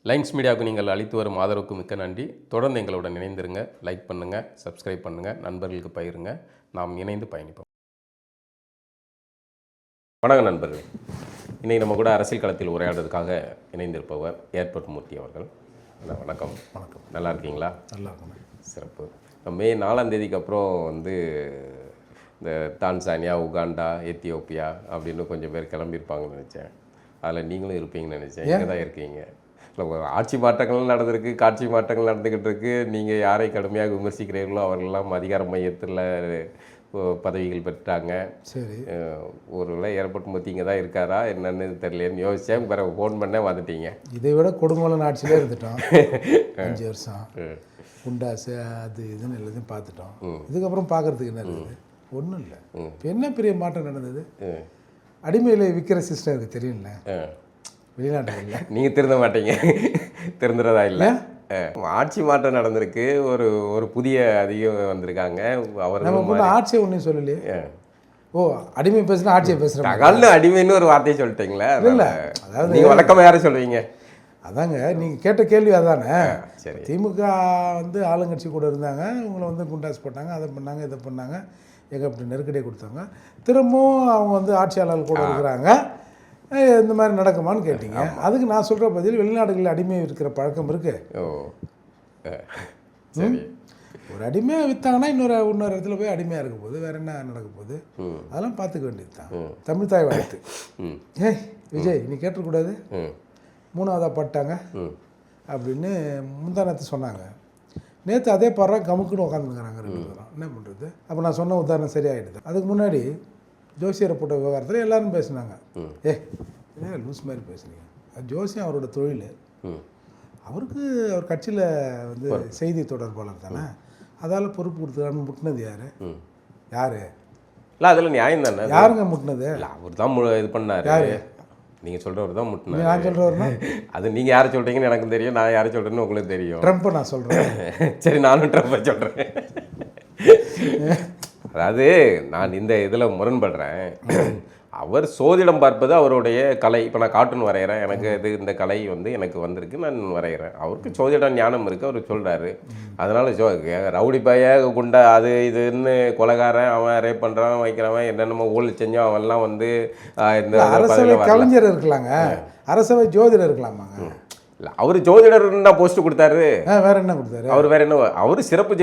Lines மீடியாவுக்கு நீங்கள் அளித்து வரும் ஆதரவுக்கு மிக்க நன்றி. தொடர்ந்து எங்களுடன் இணைந்திருங்க. லைக் பண்ணுங்கள், சப்ஸ்கிரைப் பண்ணுங்கள், நண்பர்களுக்கு பகிருங்க. நாம் இணைந்து பயணிப்போம். வணக்கம் நண்பர்களே. இன்றைக்கி நம்ம கூட அரசியல் களத்தில் உரையாடுறதுக்காக இணைந்திருப்பவர் ஏர்போர்ட் மூர்த்தி அவர்கள். வணக்கம். வணக்கம். நல்லா இருக்கீங்களா? நல்லா இருக்கேன். சிறப்பு. மே 4ஆம் தேதிக்கு அப்புறம் இந்த தான்சானியா, உகாண்டா, எத்தியோப்பியா அப்படின்னு கொஞ்சம் பேர் கிளம்பியிருப்பாங்கன்னு நினச்சேன். அதில் நீங்களும் இருப்பீங்கன்னு நினச்சேன். எங்கே தான் இருக்கீங்க? ஆட்சி மாற்றங்கள் நடந்திருக்கு, காட்சி மாற்றங்கள் நடந்துக்கிட்டு இருக்கு. நீங்கள் யாரை கடுமையாக விமர்சிக்கிறீர்களோ அவர்களெல்லாம் அதிகார மையத்தில் பதவிகள் பெற்றாங்க. சரி, ஒருவேளை ஏர்போர்ட் மூர்த்தி இங்கே தான் இருக்காரா என்னன்னு தெரியலேன்னு யோசித்தேன். பிறகு ஃபோன் பண்ண வந்துட்டீங்க. இதை விட கொடுங்கோலன் ஆட்சியிலே இருந்துட்டோம் 5 வருஷம். குண்டாசு அது இதுன்னு எல்லாத்தையும் பார்த்துட்டோம். இதுக்கப்புறம் பார்க்குறதுக்கு என்ன இருக்குது? ஒன்றும் இல்லை. இப்போ என்ன பெரிய மாற்றம் நடந்தது? அடிமையில் விற்கிற சிஸ்டம் இருக்குது, தெரியும்ல வெளிநாட்டுகளில். நீங்கள் திருந்த மாட்டீங்க, திருந்துறதா இல்லை. ஆட்சி மாற்றம் நடந்திருக்கு. ஒரு புதிய அதிகம் வந்திருக்காங்க. அவர் நம்ம ஆட்சியை ஒன்றும் சொல்லலையே. ஓ, அடிமை பேசுனா ஆட்சியை பேசுகிறேன். கல்ல அடிமைன்னு ஒரு வார்த்தையை சொல்லிட்டீங்களா? இல்லை, அதாவது நீங்கள் வழக்கமாக யாரும் சொல்லுவீங்க. அதாங்க நீங்கள் கேட்ட கேள்வி அதானே. சரி, திமுக ஆளுங்கட்சி கூட இருந்தாங்க, இவங்களை குண்டாஸ் போட்டாங்க, அதை பண்ணாங்க, இதை பண்ணாங்க, அப்படி நெருக்கடியை கொடுத்தாங்க. திரும்பவும் அவங்க ஆட்சியாளர்கள் கூட இருக்கிறாங்க. இந்த மாதிரி நடக்குமான்னு கேட்டீங்க. அதுக்கு நான் சொல்கிற பதில், வெளிநாடுகளில் அடிமை இருக்கிற பழக்கம் இருக்கு. சரி, ஒரு அடிமையை விற்றாங்கன்னா இன்னொரு இடத்துல போய் அடிமையாக இருக்க போகுது. வேற என்ன நடக்க போகுது? அதெல்லாம் பார்த்துக்க வேண்டியது தான். தமிழ் தாய் வாழ்த்து. ஏய் விஜய், நீ கேட்டக்கூடாது, 3ஆவதாக பட்டாங்க அப்படின்னு முந்தானத்தை சொன்னாங்க. நேற்று அதே பாடுறா கமுக்குன்னு உட்காந்துருக்குறாங்க 2 பேரும். என்ன பண்ணுறது? அப்போ நான் சொன்ன உதாரணம் சரியாயிடுது. அதுக்கு முன்னாடி ஜோசியரை போட்ட விவகாரத்தில் எல்லாரும் பேசினாங்க. லூஸ் மாதிரி பேசுனீங்க. அது ஜோசியம் அவரோட தொழில். அவருக்கு அவர் கட்சியில் செய்தி தொடர்பாளர் தானே, அதால் பொறுப்பு கொடுத்துக்கான்னு முட்டினது யார்? இல்லை, அதில் நியாயம் தானே. யாருங்க முட்டினது? அவர் தான் இது பண்ணார். யார்? நீங்கள் சொல்கிறவர் தான் முட்டினார். நான் சொல்கிறவர்னா அது நீங்கள் யாரை சொல்கிறீங்கன்னு எனக்கு தெரியும், நான் யாரை சொல்கிறேன்னு உங்களுக்கு தெரியும். ட்ரம்ப்பை நான் சொல்கிறேன். சரி, நானும் ட்ரம்ப்பை சொல்கிறேன். அதாவது நான் இந்த இதில் முரண்படுறேன். அவர் சோதிடம் பார்ப்பது அவருடைய கலை. இப்போ நான் கார்ட்டூன் வரைகிறேன், எனக்கு இந்த கலை எனக்கு வந்திருக்கு, நான் வரைகிறேன். அவருக்கு சோதிட ஞானம் இருக்குது, அவர் சொல்கிறாரு. அதனால் ரவுடி பைய குண்டா அது இதுன்னு கொலைகாரன், அவன் ரேப் பண்ணுறான், வைக்கிறவன், என்னென்னமோ ஊழல் செஞ்சான், அவன்லாம் இந்த அரசவை கவிஞர் இருக்கலாங்க, அரசவை ஜோதிடர் இருக்கலாமாங்க. இல்லை, அவர் ஜோதிடர்னா போஸ்ட் கொடுத்தாரு. வேற என்ன கொடுத்தாரு? அவர் வேற என்ன, அவர் சிறப்பு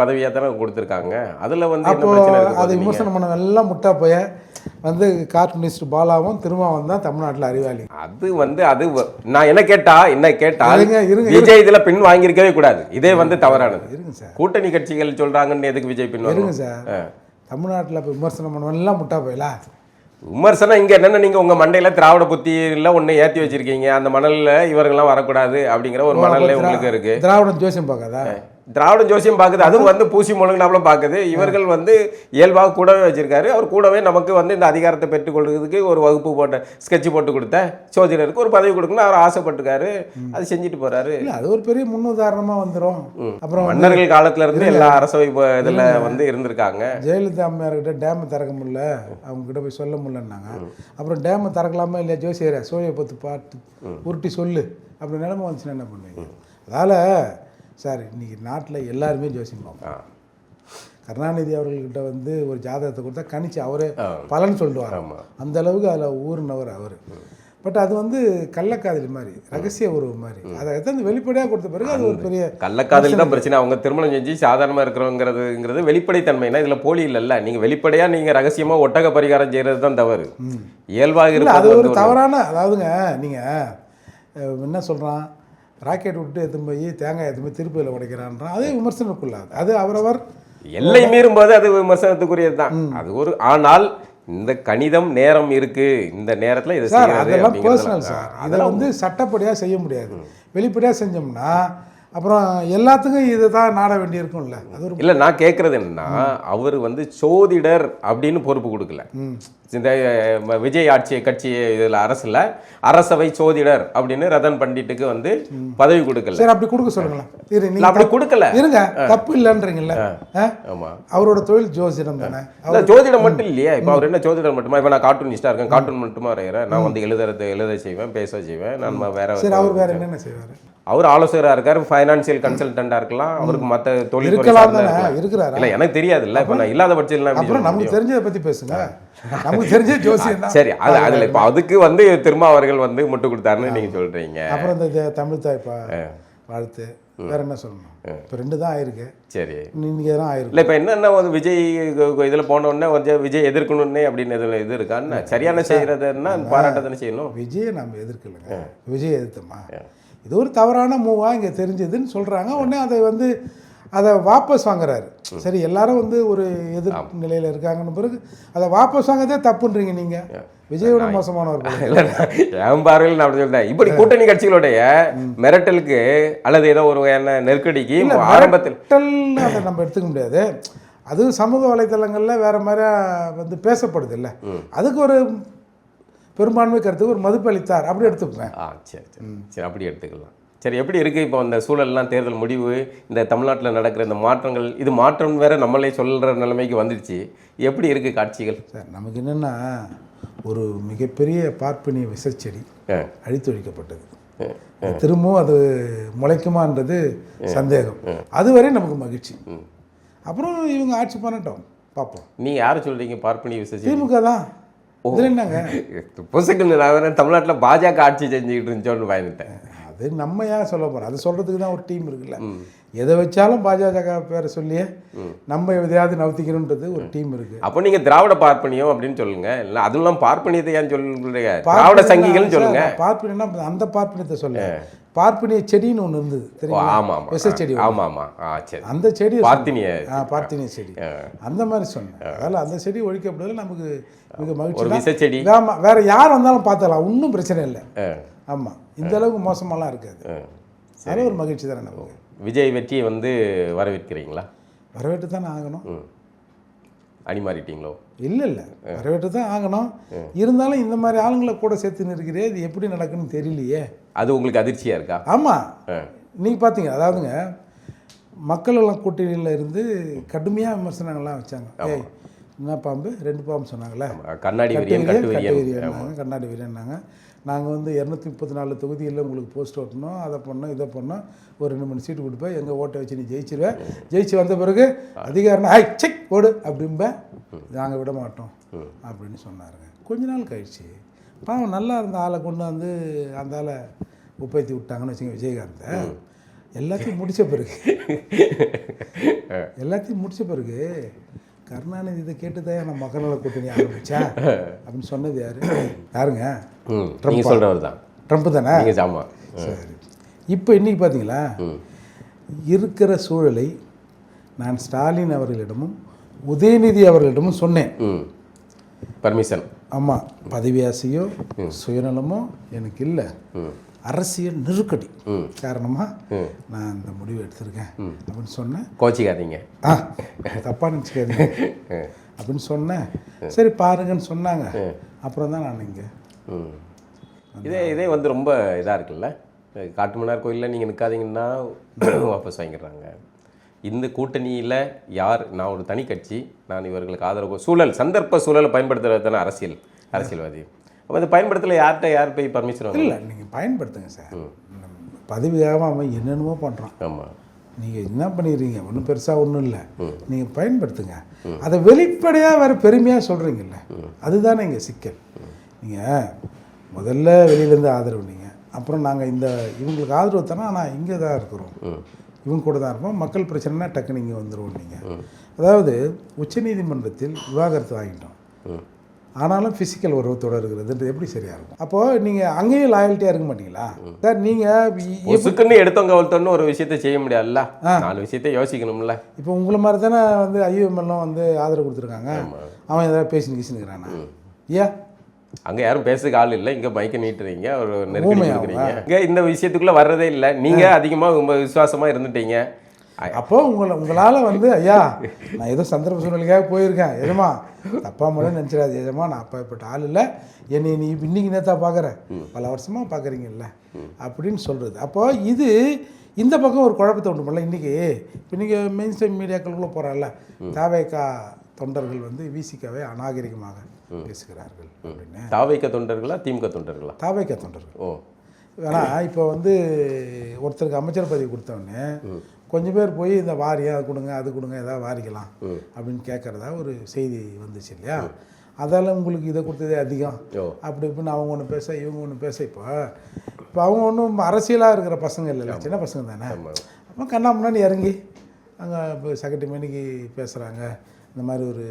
பதவியாக தானே கொடுத்துருக்காங்க. அதில் என்ன பிரச்சனை? அது விமர்சனம் பண்ண எல்லாம் முட்டா போய கார்ட்டூனிஸ்ட் பாலாவும் திருமாவும் தான் தமிழ்நாட்டில் அறிவாளி. அது நான் என்ன கேட்டா விஜய் இதில் பின் வாங்கியிருக்கவே கூடாது. இதே தவறானது. இருங்க சார், கூட்டணி கட்சிகள் சொல்றாங்கன்னு எதுக்கு விஜய் பின்? இருங்க சார், தமிழ்நாட்டில் இப்போ விமர்சனம் பண்ண எல்லாம் முட்டா போயலா? விமர்சனம் இங்கே என்னென்ன, நீங்கள் உங்கள் மண்டையில் திராவிட புத்தியில் ஒன்று ஏற்றி வச்சிருக்கீங்க. அந்த மணலில் இவர்கள்லாம் வரக்கூடாது அப்படிங்கிற ஒரு மணலில் உங்களுக்கு இருக்குது. திராவிடம் ஜோசியம் பார்க்காதா? திராவிடம் ஜோசியம் பார்க்குது, அதுவும் பூசி முழங்கினாலும் பார்க்குது. இவர்கள் இயல்பாக கூடவே வச்சிருக்காரு. அவர் கூடவே நமக்கு இந்த அதிகாரத்தை பெற்றுக்கொள்றதுக்கு ஒரு வகுப்பு போட்ட ஸ்கெட்ச் போட்டு கொடுத்த சோதிடருக்கு ஒரு பதவி கொடுக்கணும் அவர் ஆசைப்பட்டுக்காரு. அது செஞ்சுட்டு போறாரு. அது ஒரு பெரிய முன்னுதாரணமாக வந்துடும். அப்புறம் மன்னர்கள் காலத்துல இருந்து எல்லா அரசவை இதில் இருந்திருக்காங்க. ஜெயலலிதா அம்மையார்கிட்ட டேமை திறக்க முடியல, அவங்க கிட்ட போய் சொல்ல முடியலன்னாங்க. அப்புறம் டேமை திறக்கலாமா இல்லையா, ஜோசியரை சோழியை பத்து பாட்டு உருட்டி சொல்லு அப்படி நிலைமை வந்துச்சுன்னா என்ன பண்ணுவீங்க? அதால் சார், இன்றைக்கி நாட்டில் எல்லாருமே ஜோசியம் பார்ப்போம். கருணாநிதி அவர்கள்கிட்ட ஒரு ஜாதகத்தை கொடுத்தா கணிச்சு அவரே பலன் சொல்லிடுவார். அந்த அளவுக்கு அதில் ஊர்னவர் அவர். பட் அது கள்ளக்காதலி மாதிரி, ரகசிய உறவு மாதிரி. அதை வெளிப்படையாக கொடுத்த பிறகு அது ஒரு பெரிய கள்ளக்காதலி தான் பிரச்சனை. அவங்க திருமணம் செஞ்சு சாதாரணமாக இருக்கிறோங்கிறது வெளிப்படைத்தன்மைனா இதில் போலி இல்லைல்ல. நீங்கள் வெளிப்படையாக நீங்கள் ரகசியமாக ஒட்டக பரிகாரம் செய்கிறது தான் தவறு. இயல்பாக இருக்கு, அது ஒரு தவறான. அதாவதுங்க, நீங்கள் என்ன சொல்கிறான், ராக்கெட் விட்டு எடுத்துன்னு போய் தேங்காய் எடுத்து போய் திருப்பியில் உடைக்கிறான்றான். அதே விமர்சனக்குள்ளாது. அது அவரவர் எல்லை மீறும் போது அது விமர்சனத்துக்குரியது தான். அது ஒரு, ஆனால் இந்த கணிதம் நேரம் இருக்கு, இந்த நேரத்தில் இதை அதெல்லாம் பர்சனல் சார். இதை சட்டப்படியாக செய்ய முடியாது. வெளிப்படையாக செஞ்சோம்னா அப்புறம் எல்லாத்துக்கும் இதை தான் நாட வேண்டியிருக்கும்ல. அது ஒரு இல்லை, நான் கேட்குறது என்னன்னா, அவர் வந்து சோதிடர் அப்படின்னு பொறுப்பு கொடுக்கல. இந்த விஜய் ஆட்சி கட்சி இதில் அரசில் அரசவை சோதிடர் அப்படின்னு ரதன் பண்டிட்டுக்கு வந்து பதவி கொடுக்கல. சரி, அப்படி கொடுக்க சொல்லுங்களேன். இல்லை, அப்படி கொடுக்கல. இருங்க, தப்பு இல்லைன்றீங்கல்ல. ஆமாம், அவரோட தொழில் ஜோதிடம் தானே. இல்லை, ஜோதிடம் மட்டும் இல்லையா? இப்போ அவர் என்ன ஜோதிடம் மட்டுமா? இப்போ நான் கார்ட்டூனிஸ்டாக இருக்கேன், கார்ட்டூன் மட்டுமா வரைகிறேன். நான் வந்து எழுத செய்வேன், பேச செய்வேன். நான் வேற. சரி, அவர் வேற என்னென்ன செய்வார்? அவர் ஆலோசகராக இருக்கார், ஃபைனான்சியல் கன்சல்டண்டாக இருக்கலாம், அவருக்கு மற்ற தொழில் இருக்கிறாரு. இல்லை, எனக்கு தெரியாது. இல்லை, இப்போ நான் இல்லாத பட்சத்தில் அப்புறம் நமக்கு தெரிஞ்சதை பற்றி பேசுங்க. நமக்கு தெரிஞ்ச ஜோசியம் தான். சரி, அதில் இப்போ அதுக்கு வந்து திரும்ப அவர்கள் வந்து முட்டு கொடுத்தாருன்னு நீங்கள் சொல்கிறீங்க. அப்புறம் இந்த தமிழ் தாய்ப்பா வாழ்த்து வேற என்ன சொல்லணும்? இப்போ 2 தான் ஆயிருக்கு. சரி, இன்னைக்கு தான் ஆயிருக்கு. இல்லை, இப்போ என்னென்ன வந்து விஜய் இதில் போனோடனே கொஞ்சம் விஜய் எதிர்க்கணுன்னே அப்படின்னு இதில் இது இருக்கான்னு சரியான செய்கிறதுன்னா பாராட்டதானே செய்யணும். விஜயை நம்ம எதிர்க்கலைங்க, விஜய் எதிர்த்தோமா? இது ஒரு தவறான மூவாக இங்கே தெரிஞ்சதுன்னு சொல்கிறாங்க. உடனே அதை வாபஸ் வாங்குறாரு. சரி, எல்லாரும் வந்து ஒரு எதிர் நிலையில் இருக்காங்கன்னு பிறகு அதை வாபஸ் வாங்கதே தப்புன்றீங்க நீங்கள். விஜயோட மோசமானவர் என் பார்வையில் நான் அப்படி சொல்றேன். இப்படி கூட்டணி கட்சிகளுடைய மிரட்டலுக்கு அல்லது ஏதோ ஒரு நெருக்கடிக்கு ஆரம்பத்தில் அதை நம்ம எடுத்துக்க முடியாது. அது சமூக வலைத்தளங்களில் வேற மாதிரி வந்து பேசப்படுது இல்லை. அதுக்கு ஒரு பெரும்பான்மை கருத்துக்கு ஒரு மதிப்பு அளித்தார் அப்படி எடுத்துப்பேன். சரி சரி சரி, அப்படி எடுத்துக்கலாம். சரி, எப்படி இருக்குது இப்போ இந்த சூழல்லாம்? தேர்தல் முடிவு, இந்த தமிழ்நாட்டில் நடக்கிற இந்த மாற்றங்கள், இது மாற்றம் வேற நம்மளே சொல்கிற நிலைமைக்கு வந்துடுச்சு. எப்படி இருக்குது காட்சிகள்? சார், நமக்கு என்னென்னா, ஒரு மிகப்பெரிய பார்ப்பனிய விசைச்செடி அழித்தொழிக்கப்பட்டது. திரும்பவும் அது முளைக்குமான்றது சந்தேகம். அதுவரை நமக்கு மகிழ்ச்சி. அப்புறம் இவங்க ஆட்சி பண்ணட்டும், பார்ப்போம். நீங்கள் யாரை சொல்கிறீங்க? பார்ப்பனிய விசைச்செடி திமுக தான். இதில் என்னங்க புதுசுக்கு நான் தமிழ்நாட்டில் பாஜக ஆட்சி செஞ்சுக்கிட்டு இருந்துச்சோன்னு பயந்துட்டேன். அது நம்ம ஏன் சொல்ல போகிறோம்? அது சொல்கிறதுக்கு தான் ஒரு டீம் இருக்குல்ல. எதை வச்சாலும் பாஜக பேரை சொல்லியே நம்ம எதையாவது நவுத்திக்கணுன்றது ஒரு டீம் இருக்குது. அப்போ நீங்கள் திராவிட பார்ப்பனியம் அப்படின்னு சொல்லுங்க. இல்லை, அதெல்லாம் பார்ப்பனியத்தை ஏன் சொல்லுங்க? திராவிட சங்கிகள்னு சொல்லுங்க. பார்ப்பனியம்னா அந்த பார்ப்பனியத்தை சொல்ல, பார்ப்பனிய செடின்னு ஒன்று இருந்தது தெரியுமா? ஆமாம், விசைச்செடி. ஆமாம், சரி, அந்த செடி பார்த்தினிய செடி அந்த மாதிரி சொன்னேன். அதனால் அந்த செடி ஒழிக்கப்படுறதுல நமக்கு மிக மகிழ்ச்சி. விசைச்செடி வேற யார் வந்தாலும் பார்த்துக்கலாம், ஒன்றும் பிரச்சனை இல்லை. ஆமாம், இந்த அளவுக்கு மோசமாலாம் இருக்காது. அது ஒரு மகிழ்ச்சி தானே நமக்கு. விஜய் வெற்றியை வந்து வரவேற்கிறீங்களா? வரவேற்று தானே ஆகணும். அணி மாறிட்டீங்களோ? இல்லை, வரவேற்று தான் ஆகணும். இருந்தாலும் இந்த மாதிரி ஆளுங்களை கூட சேர்த்துன்னு இருக்கிறே, இது எப்படி நடக்குன்னு தெரியலையே. அது உங்களுக்கு அதிர்ச்சியாக இருக்கா? ஆமாம், நீங்கள் பார்த்தீங்க. அதாவதுங்க, மக்கள் எல்லாம் கூட்டணியில் இருந்து கடுமையாக விமர்சனங்கள்லாம் வச்சாங்க. என்ன பாம்பு 2 பாம்பு சொன்னாங்களே, கண்ணாடி வீரியன், கண்ணாடி வீரியன்னாங்க. நாங்கள் வந்து 234 தொகுதியில் உங்களுக்கு போஸ்ட் ஓட்டணும், அதை பண்ணோம், இதை பண்ணோம், ஒரு 2 3 சீட்டு கொடுப்பேன், எங்கள் ஓட்டை வச்சு நீ ஜெயிச்சிருவேன், ஜெயிச்சு வந்த பிறகு அதிகாரம் செக் ஓடு அப்படிம்ப, நாங்கள் விட மாட்டோம் அப்படின்னு சொன்னாருங்க. கொஞ்ச நாள் கழிச்சு பாவம் நல்லா இருந்த ஆளை கொண்டு வந்து அந்த ஆளை உப்பேத்தி விட்டாங்கன்னு வச்சுங்க. விஜயகாந்தை எல்லாத்தையும் முடித்த பிறகு கருணாநிதி இதை கேட்டுதான் நம்ம மக்கள் நல கூட்டணி ஆரம்பித்தேன் அப்படின்னு சொன்னது யாருங்க? ட்ரம்ப் தானே. சரி, இப்போ இன்றைக்கி பார்த்தீங்களா, இருக்கிற சூழலை நான் ஸ்டாலின் அவர்களிடமும் உதயநிதி அவர்களிடமும் சொன்னேன். பர்மிஷன். ஆமாம், பதவி ஆசையோ சுயநலமோ எனக்கு இல்லை, அரசியல் நெருக்கடி காரணமாக நான் இந்த முடிவு எடுத்திருக்கேன் அப்படின்னு சொன்னேன். கோச்சிக்காதீங்க, தப்பாக நினச்சிக்காதீங்க அப்படின்னு சொன்னேன். சரி பாருங்கன்னு சொன்னாங்க. அப்புறம் தான் நான் இங்கே இதே வந்து ரொம்ப இதாக இருக்குல்ல. காட்டுமன்னார் கோயிலில் நீங்கள் நிற்காதீங்கன்னா வாபஸ் வாங்கிடுறாங்க. இந்த கூட்டணியில் யார், நான் ஒரு தனி கட்சி, நான் இவர்களுக்கு ஆதரவு சந்தர்ப்ப சூழலை பயன்படுத்துறது தானே அரசியல்வாதி. அப்போ இந்த பயன்படுத்தல யார் போய் பர்மிஷன் இல்லை, நீங்கள் பயன்படுத்துங்க சார். பதவியாக அவன் என்னென்னமோ பண்ணுறான். ஆமாம், நீங்கள் என்ன பண்ணிடுறீங்க? ஒன்றும் பெருசாக ஒன்றும் இல்லை, நீங்கள் பயன்படுத்துங்க. அதை வெளிப்படையாக வேறு பெருமையாக சொல்கிறீங்கல்ல, அதுதானே இங்கே சிக்கல். நீங்கள் முதல்ல வெளியிலேருந்து ஆதரவு நீங்கள், அப்புறம் நாங்கள் இவங்களுக்கு ஆதரவு தானே, ஆனால் இங்கே தான் இருக்கிறோம், இவங்க கூட தான் இருப்போம், மக்கள் பிரச்சனைனா டக்குன்னு இங்கே வந்துடுவோம். நீங்கள் அதாவது உச்சநீதிமன்றத்தில் விவாகரத்து வாங்கிட்டோம், ஆனாலும் ஃபிசிக்கல் உறவு தொடர்கிறதுன்றது எப்படி சரியாக இருக்கும்? அப்போது நீங்கள் அங்கேயும் லாயல்ட்டியாக இருக்க மாட்டீங்களா சார்? நீங்கள் எடுத்தவங்க ஒருத்தன்னு ஒரு விஷயத்தை செய்ய முடியாதுல்ல, 4 விஷயத்தை யோசிக்கணும்ல. இப்போ உங்களை மாதிரி தானே வந்து ஐஎம்எல்லாம் வந்து ஆதரவு கொடுத்துருக்காங்க, அவன் ஏதாவது பேசினுக்கிறானா? ஏன் அங்கே யாரும் பேசுறதுக்கு ஆள் இல்லை, இங்கே மைக்க நீட்டுறீங்க, ஒரு நெருக்கடி கொடுக்குறீங்க. இங்கே இந்த விஷயத்துக்குள்ளே வர்றதே இல்லை, நீங்கள் அதிகமாக ரொம்ப விசுவாசமாக இருந்துட்டீங்க. அப்போ உங்களால் வந்து ஐயா நான் ஏதோ சந்தர்ப்ப சூழ்நிலைக்காக போயிருக்கேன், எஜமா தப்பா மூலம் நினச்சிடாது எஜமா, நான் அப்பப்பட்ட ஆள் இல்லை, என்னை நீ இன்னைக்கு நேத்தா பார்க்குறேன், பல வருஷமாக பார்க்குறீங்கல்ல அப்படின்னு சொல்கிறது. அப்போது இது இந்த பக்கம் ஒரு குழப்பத்தை உண்டு பண்ணல. இன்றைக்கி மெயின் ஸ்ட்ரீம் மீடியாக்களுக்குள்ளே போகிறாள்ல, தாவேகா தொண்டர்கள் வந்து விசிகாவை அநாகரிகமாக பேசுகிறார்கள் அப்படின்னு. தாவேகா தொண்டர்களா திமுக தொண்டர்களா? தாவேகா தொண்டர்கள். ஓ, ஏன்னா இப்போ வந்து ஒருத்தருக்கு அமைச்சர் பதவி கொடுத்தவொடனே கொஞ்சம் பேர் போய் இந்த வாரியம் அது கொடுங்க அது கொடுங்க ஏதாவது வாரிக்கலாம் அப்படின்னு கேட்குறதா ஒரு செய்தி வந்துச்சு இல்லையா. அதால் உங்களுக்கு இதை கொடுத்ததே அதிகம் அப்படி இப்படின்னு அவங்க ஒன்று பேச இவங்க ஒன்று பேச. இப்போ அவங்க ஒன்றும் அரசியலாக இருக்கிற பசங்க இல்லை, சின்ன பசங்க தானே. அப்போ கண்ணா முன்னாடி இறங்கி அங்கே இப்போ செகண்ட் மணிக்கு பேசுகிறாங்க, இந்த மாதிரி ஒரு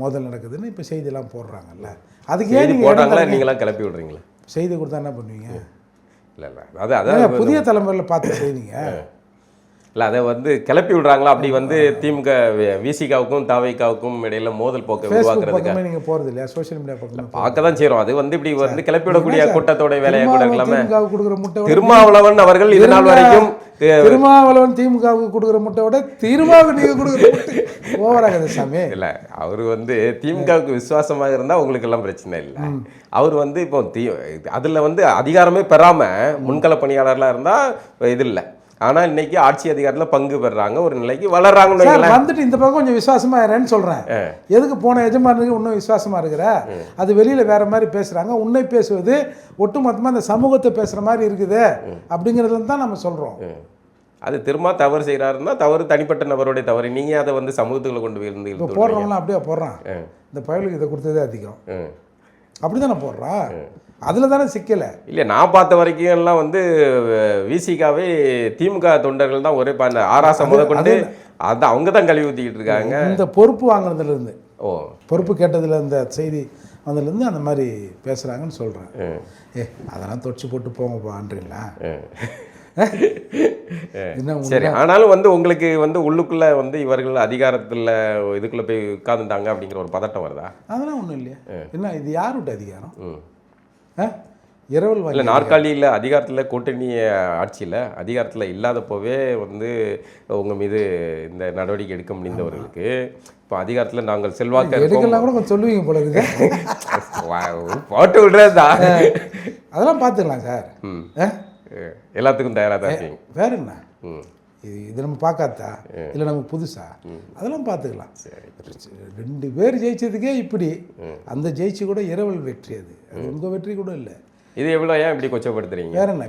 மோதல் நடக்குதுன்னு இப்போ செய்தியெல்லாம் போடுறாங்கல்ல. அதுக்கே போடுறாங்களா, நீங்களாம் கிளப்பி விடுறீங்களா? செய்தி கொடுத்தா என்ன பண்ணுவீங்க? இல்லை இல்லை, அதான் புதிய தலைமுறையில் பார்த்து செய்திங்க. இல்லை அதை வந்து கிளப்பி விடுறாங்களா? அப்படி வந்து திமுக விசிகாவுக்கும் தாவேகாவுக்கும் இடையில மோதல் போக்க உருவாக்குறதுக்கு நீங்கள் போகிறது இல்லையா? சோஷியல் மீடியா பக்கம் பார்க்க தான் செய்கிறோம். அது வந்து இப்படி வந்து கிளப்பி விடக்கூடிய கூட்டத்தோட வேலையை கூட இருக்கலாமே. கொடுக்குற முட்டை திருமாவளவன் அவர்கள் இது நாள் வரைக்கும் திருமாவளவன் திமுகவுக்கு கொடுக்குற முட்டை விட திருமாவுக்கு நீங்கள் கொடுக்குற முட்டை ஓவராகுது சாமி. இல்லை, அவர் வந்து திமுகவுக்கு விசுவாசமாக இருந்தால் உங்களுக்கு எல்லாம் பிரச்சனை இல்லை. அவர் வந்து இப்போ அதில் வந்து அதிகாரமே பெறாமல் முன்கள பணியாளர்லாம் இருந்தால் இது இல்லை. ஆனால் இன்னைக்கு ஆட்சி அதிகாரத்தில் பங்கு பெறாங்க, ஒரு நிலைக்கு வளர்றாங்கன்னு வந்துட்டு இந்த பக்கம் கொஞ்சம் விசுவாசமா இருறேன்னு சொல்றேன். எதுக்கு போன எஜமானுக்கு இன்னும் விசுவாசமா இருக்கிற? அது வெளியில வேற மாதிரி பேசுறாங்க, உன்னை பேசுவது ஒட்டுமொத்தமாக அந்த சமூகத்தை பேசுற மாதிரி இருக்குது அப்படிங்கிறதுல தான் நம்ம சொல்றோம். அது திரும்ப தவறு செய்கிறாருன்னா தவறு தனிப்பட்ட நபருடைய தவறு, நீங்க அதை வந்து சமூகத்துக்குள்ள கொண்டு போய் இருந்து இப்போ போடுறவங்களாம் அப்படியே போடுறான், இந்த பயலுக்கு இதை கொடுத்ததே அதிகம் அப்படிதானே போடுறான். அதில் தானே சிக்கலை. இல்லை, நான் பார்த்த வரைக்கும் எல்லாம் வந்து விசிகாவே திமுக தொண்டர்கள் தான் ஒரே ஆராசம் முத கொண்டு அதை அவங்க தான் கழுவி ஊற்றிக்கிட்டு இருக்காங்க. இந்த பொறுப்பு வாங்கினதுலேருந்து, ஓ பொறுப்பு கேட்டதில் இந்த செய்தி வந்ததுலேருந்து அந்த மாதிரி பேசுகிறாங்கன்னு சொல்கிறேன். அதெல்லாம் தொச்சு போட்டு போங்கப்பான்றீங்களா? சரி, ஆனாலும் வந்து உங்களுக்கு வந்து உள்ளுக்குள்ள வந்து இவர்கள் அதிகாரத்தில் இதுக்குள்ள போய் உட்காந்துட்டாங்க அப்படிங்கிற ஒரு பதட்டம் வருதா? அதெல்லாம் ஒன்றும் இல்லையா? என்ன இது யார் விட்ட அதிகாரம்? இரவல் இல்லை, நாற்காலியில் அதிகாரத்தில் கூட்டணி ஆட்சியில் அதிகாரத்தில் இல்லாதப்போவே வந்து உங்கள் மீது இந்த நடவடிக்கை எடுக்க முடிந்தவர்களுக்கு இப்போ அதிகாரத்தில் நாங்கள் செல்வாக்கு எடுக்கலாம் கூட கொஞ்சம் சொல்லுவீங்க போல இருக்கு. போட்டு விடுறதா? அதெல்லாம் பார்த்துக்கலாம் சார், எல்லாத்துக்கும் தயாராக தான் இருக்கீங்க. வேற என்ன இது நம்ம பார்க்காதா இல்லை நமக்கு புதுசா? அதெல்லாம் பார்த்துக்கலாம். ரெண்டு பேர் ஜெயிச்சதுக்கே இப்படி, அந்த ஜெயிச்சு கூட இரவல் வெற்றி, அது உங்கள் வெற்றி கூட இல்லை. இது எவ்வளோ ஏன் இப்படி கொச்சப்படுத்துறீங்க? வேற என்ன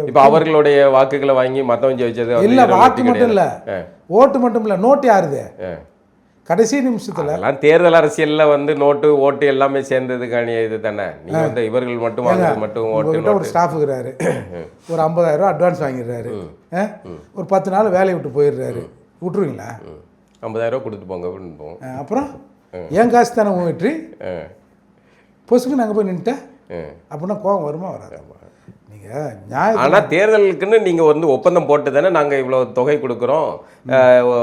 இப்போ அவர்களுடைய வாக்குகளை வாங்கி மற்றவன் ஜெயிச்சது இல்லை, வாக்கு மட்டும் இல்லை, ஓட்டு மட்டும் இல்லை, நோட்டு யாருது கடைசி நிமிஷத்தில்? எல்லாம் தேர்தல் அரசியலில் வந்து நோட்டு ஓட்டு எல்லாமே சேர்ந்ததுக்கான இது தானே. நீங்கள் வந்து இவர்கள் மட்டும் வாங்குறது மட்டும் ஓட்டு. ஒரு ஸ்டாஃப் இருக்கிறாரு, ஒரு 50,000 ரூபா அட்வான்ஸ் வாங்கிடுறாரு, ஒரு 10 நாள் வேலையை விட்டு போயிடுறாரு, விட்டுருவீங்களா? 50,000 ரூபா கொடுத்து போங்க அப்படின்னு போவோம். அப்புறம் ஏன் காசு தானே உங்கள் வெற்றி, பொசுக்கு நாங்கள் போய் நின்றுட்டேன் அப்படின்னா கோவம் வருமா வராது? நீங்கள் நியாயம். ஆனால் தேர்தலுக்குன்னு நீங்கள் வந்து ஒப்பந்தம் போட்டு தானே நாங்கள் இவ்வளோ தொகை கொடுக்குறோம்,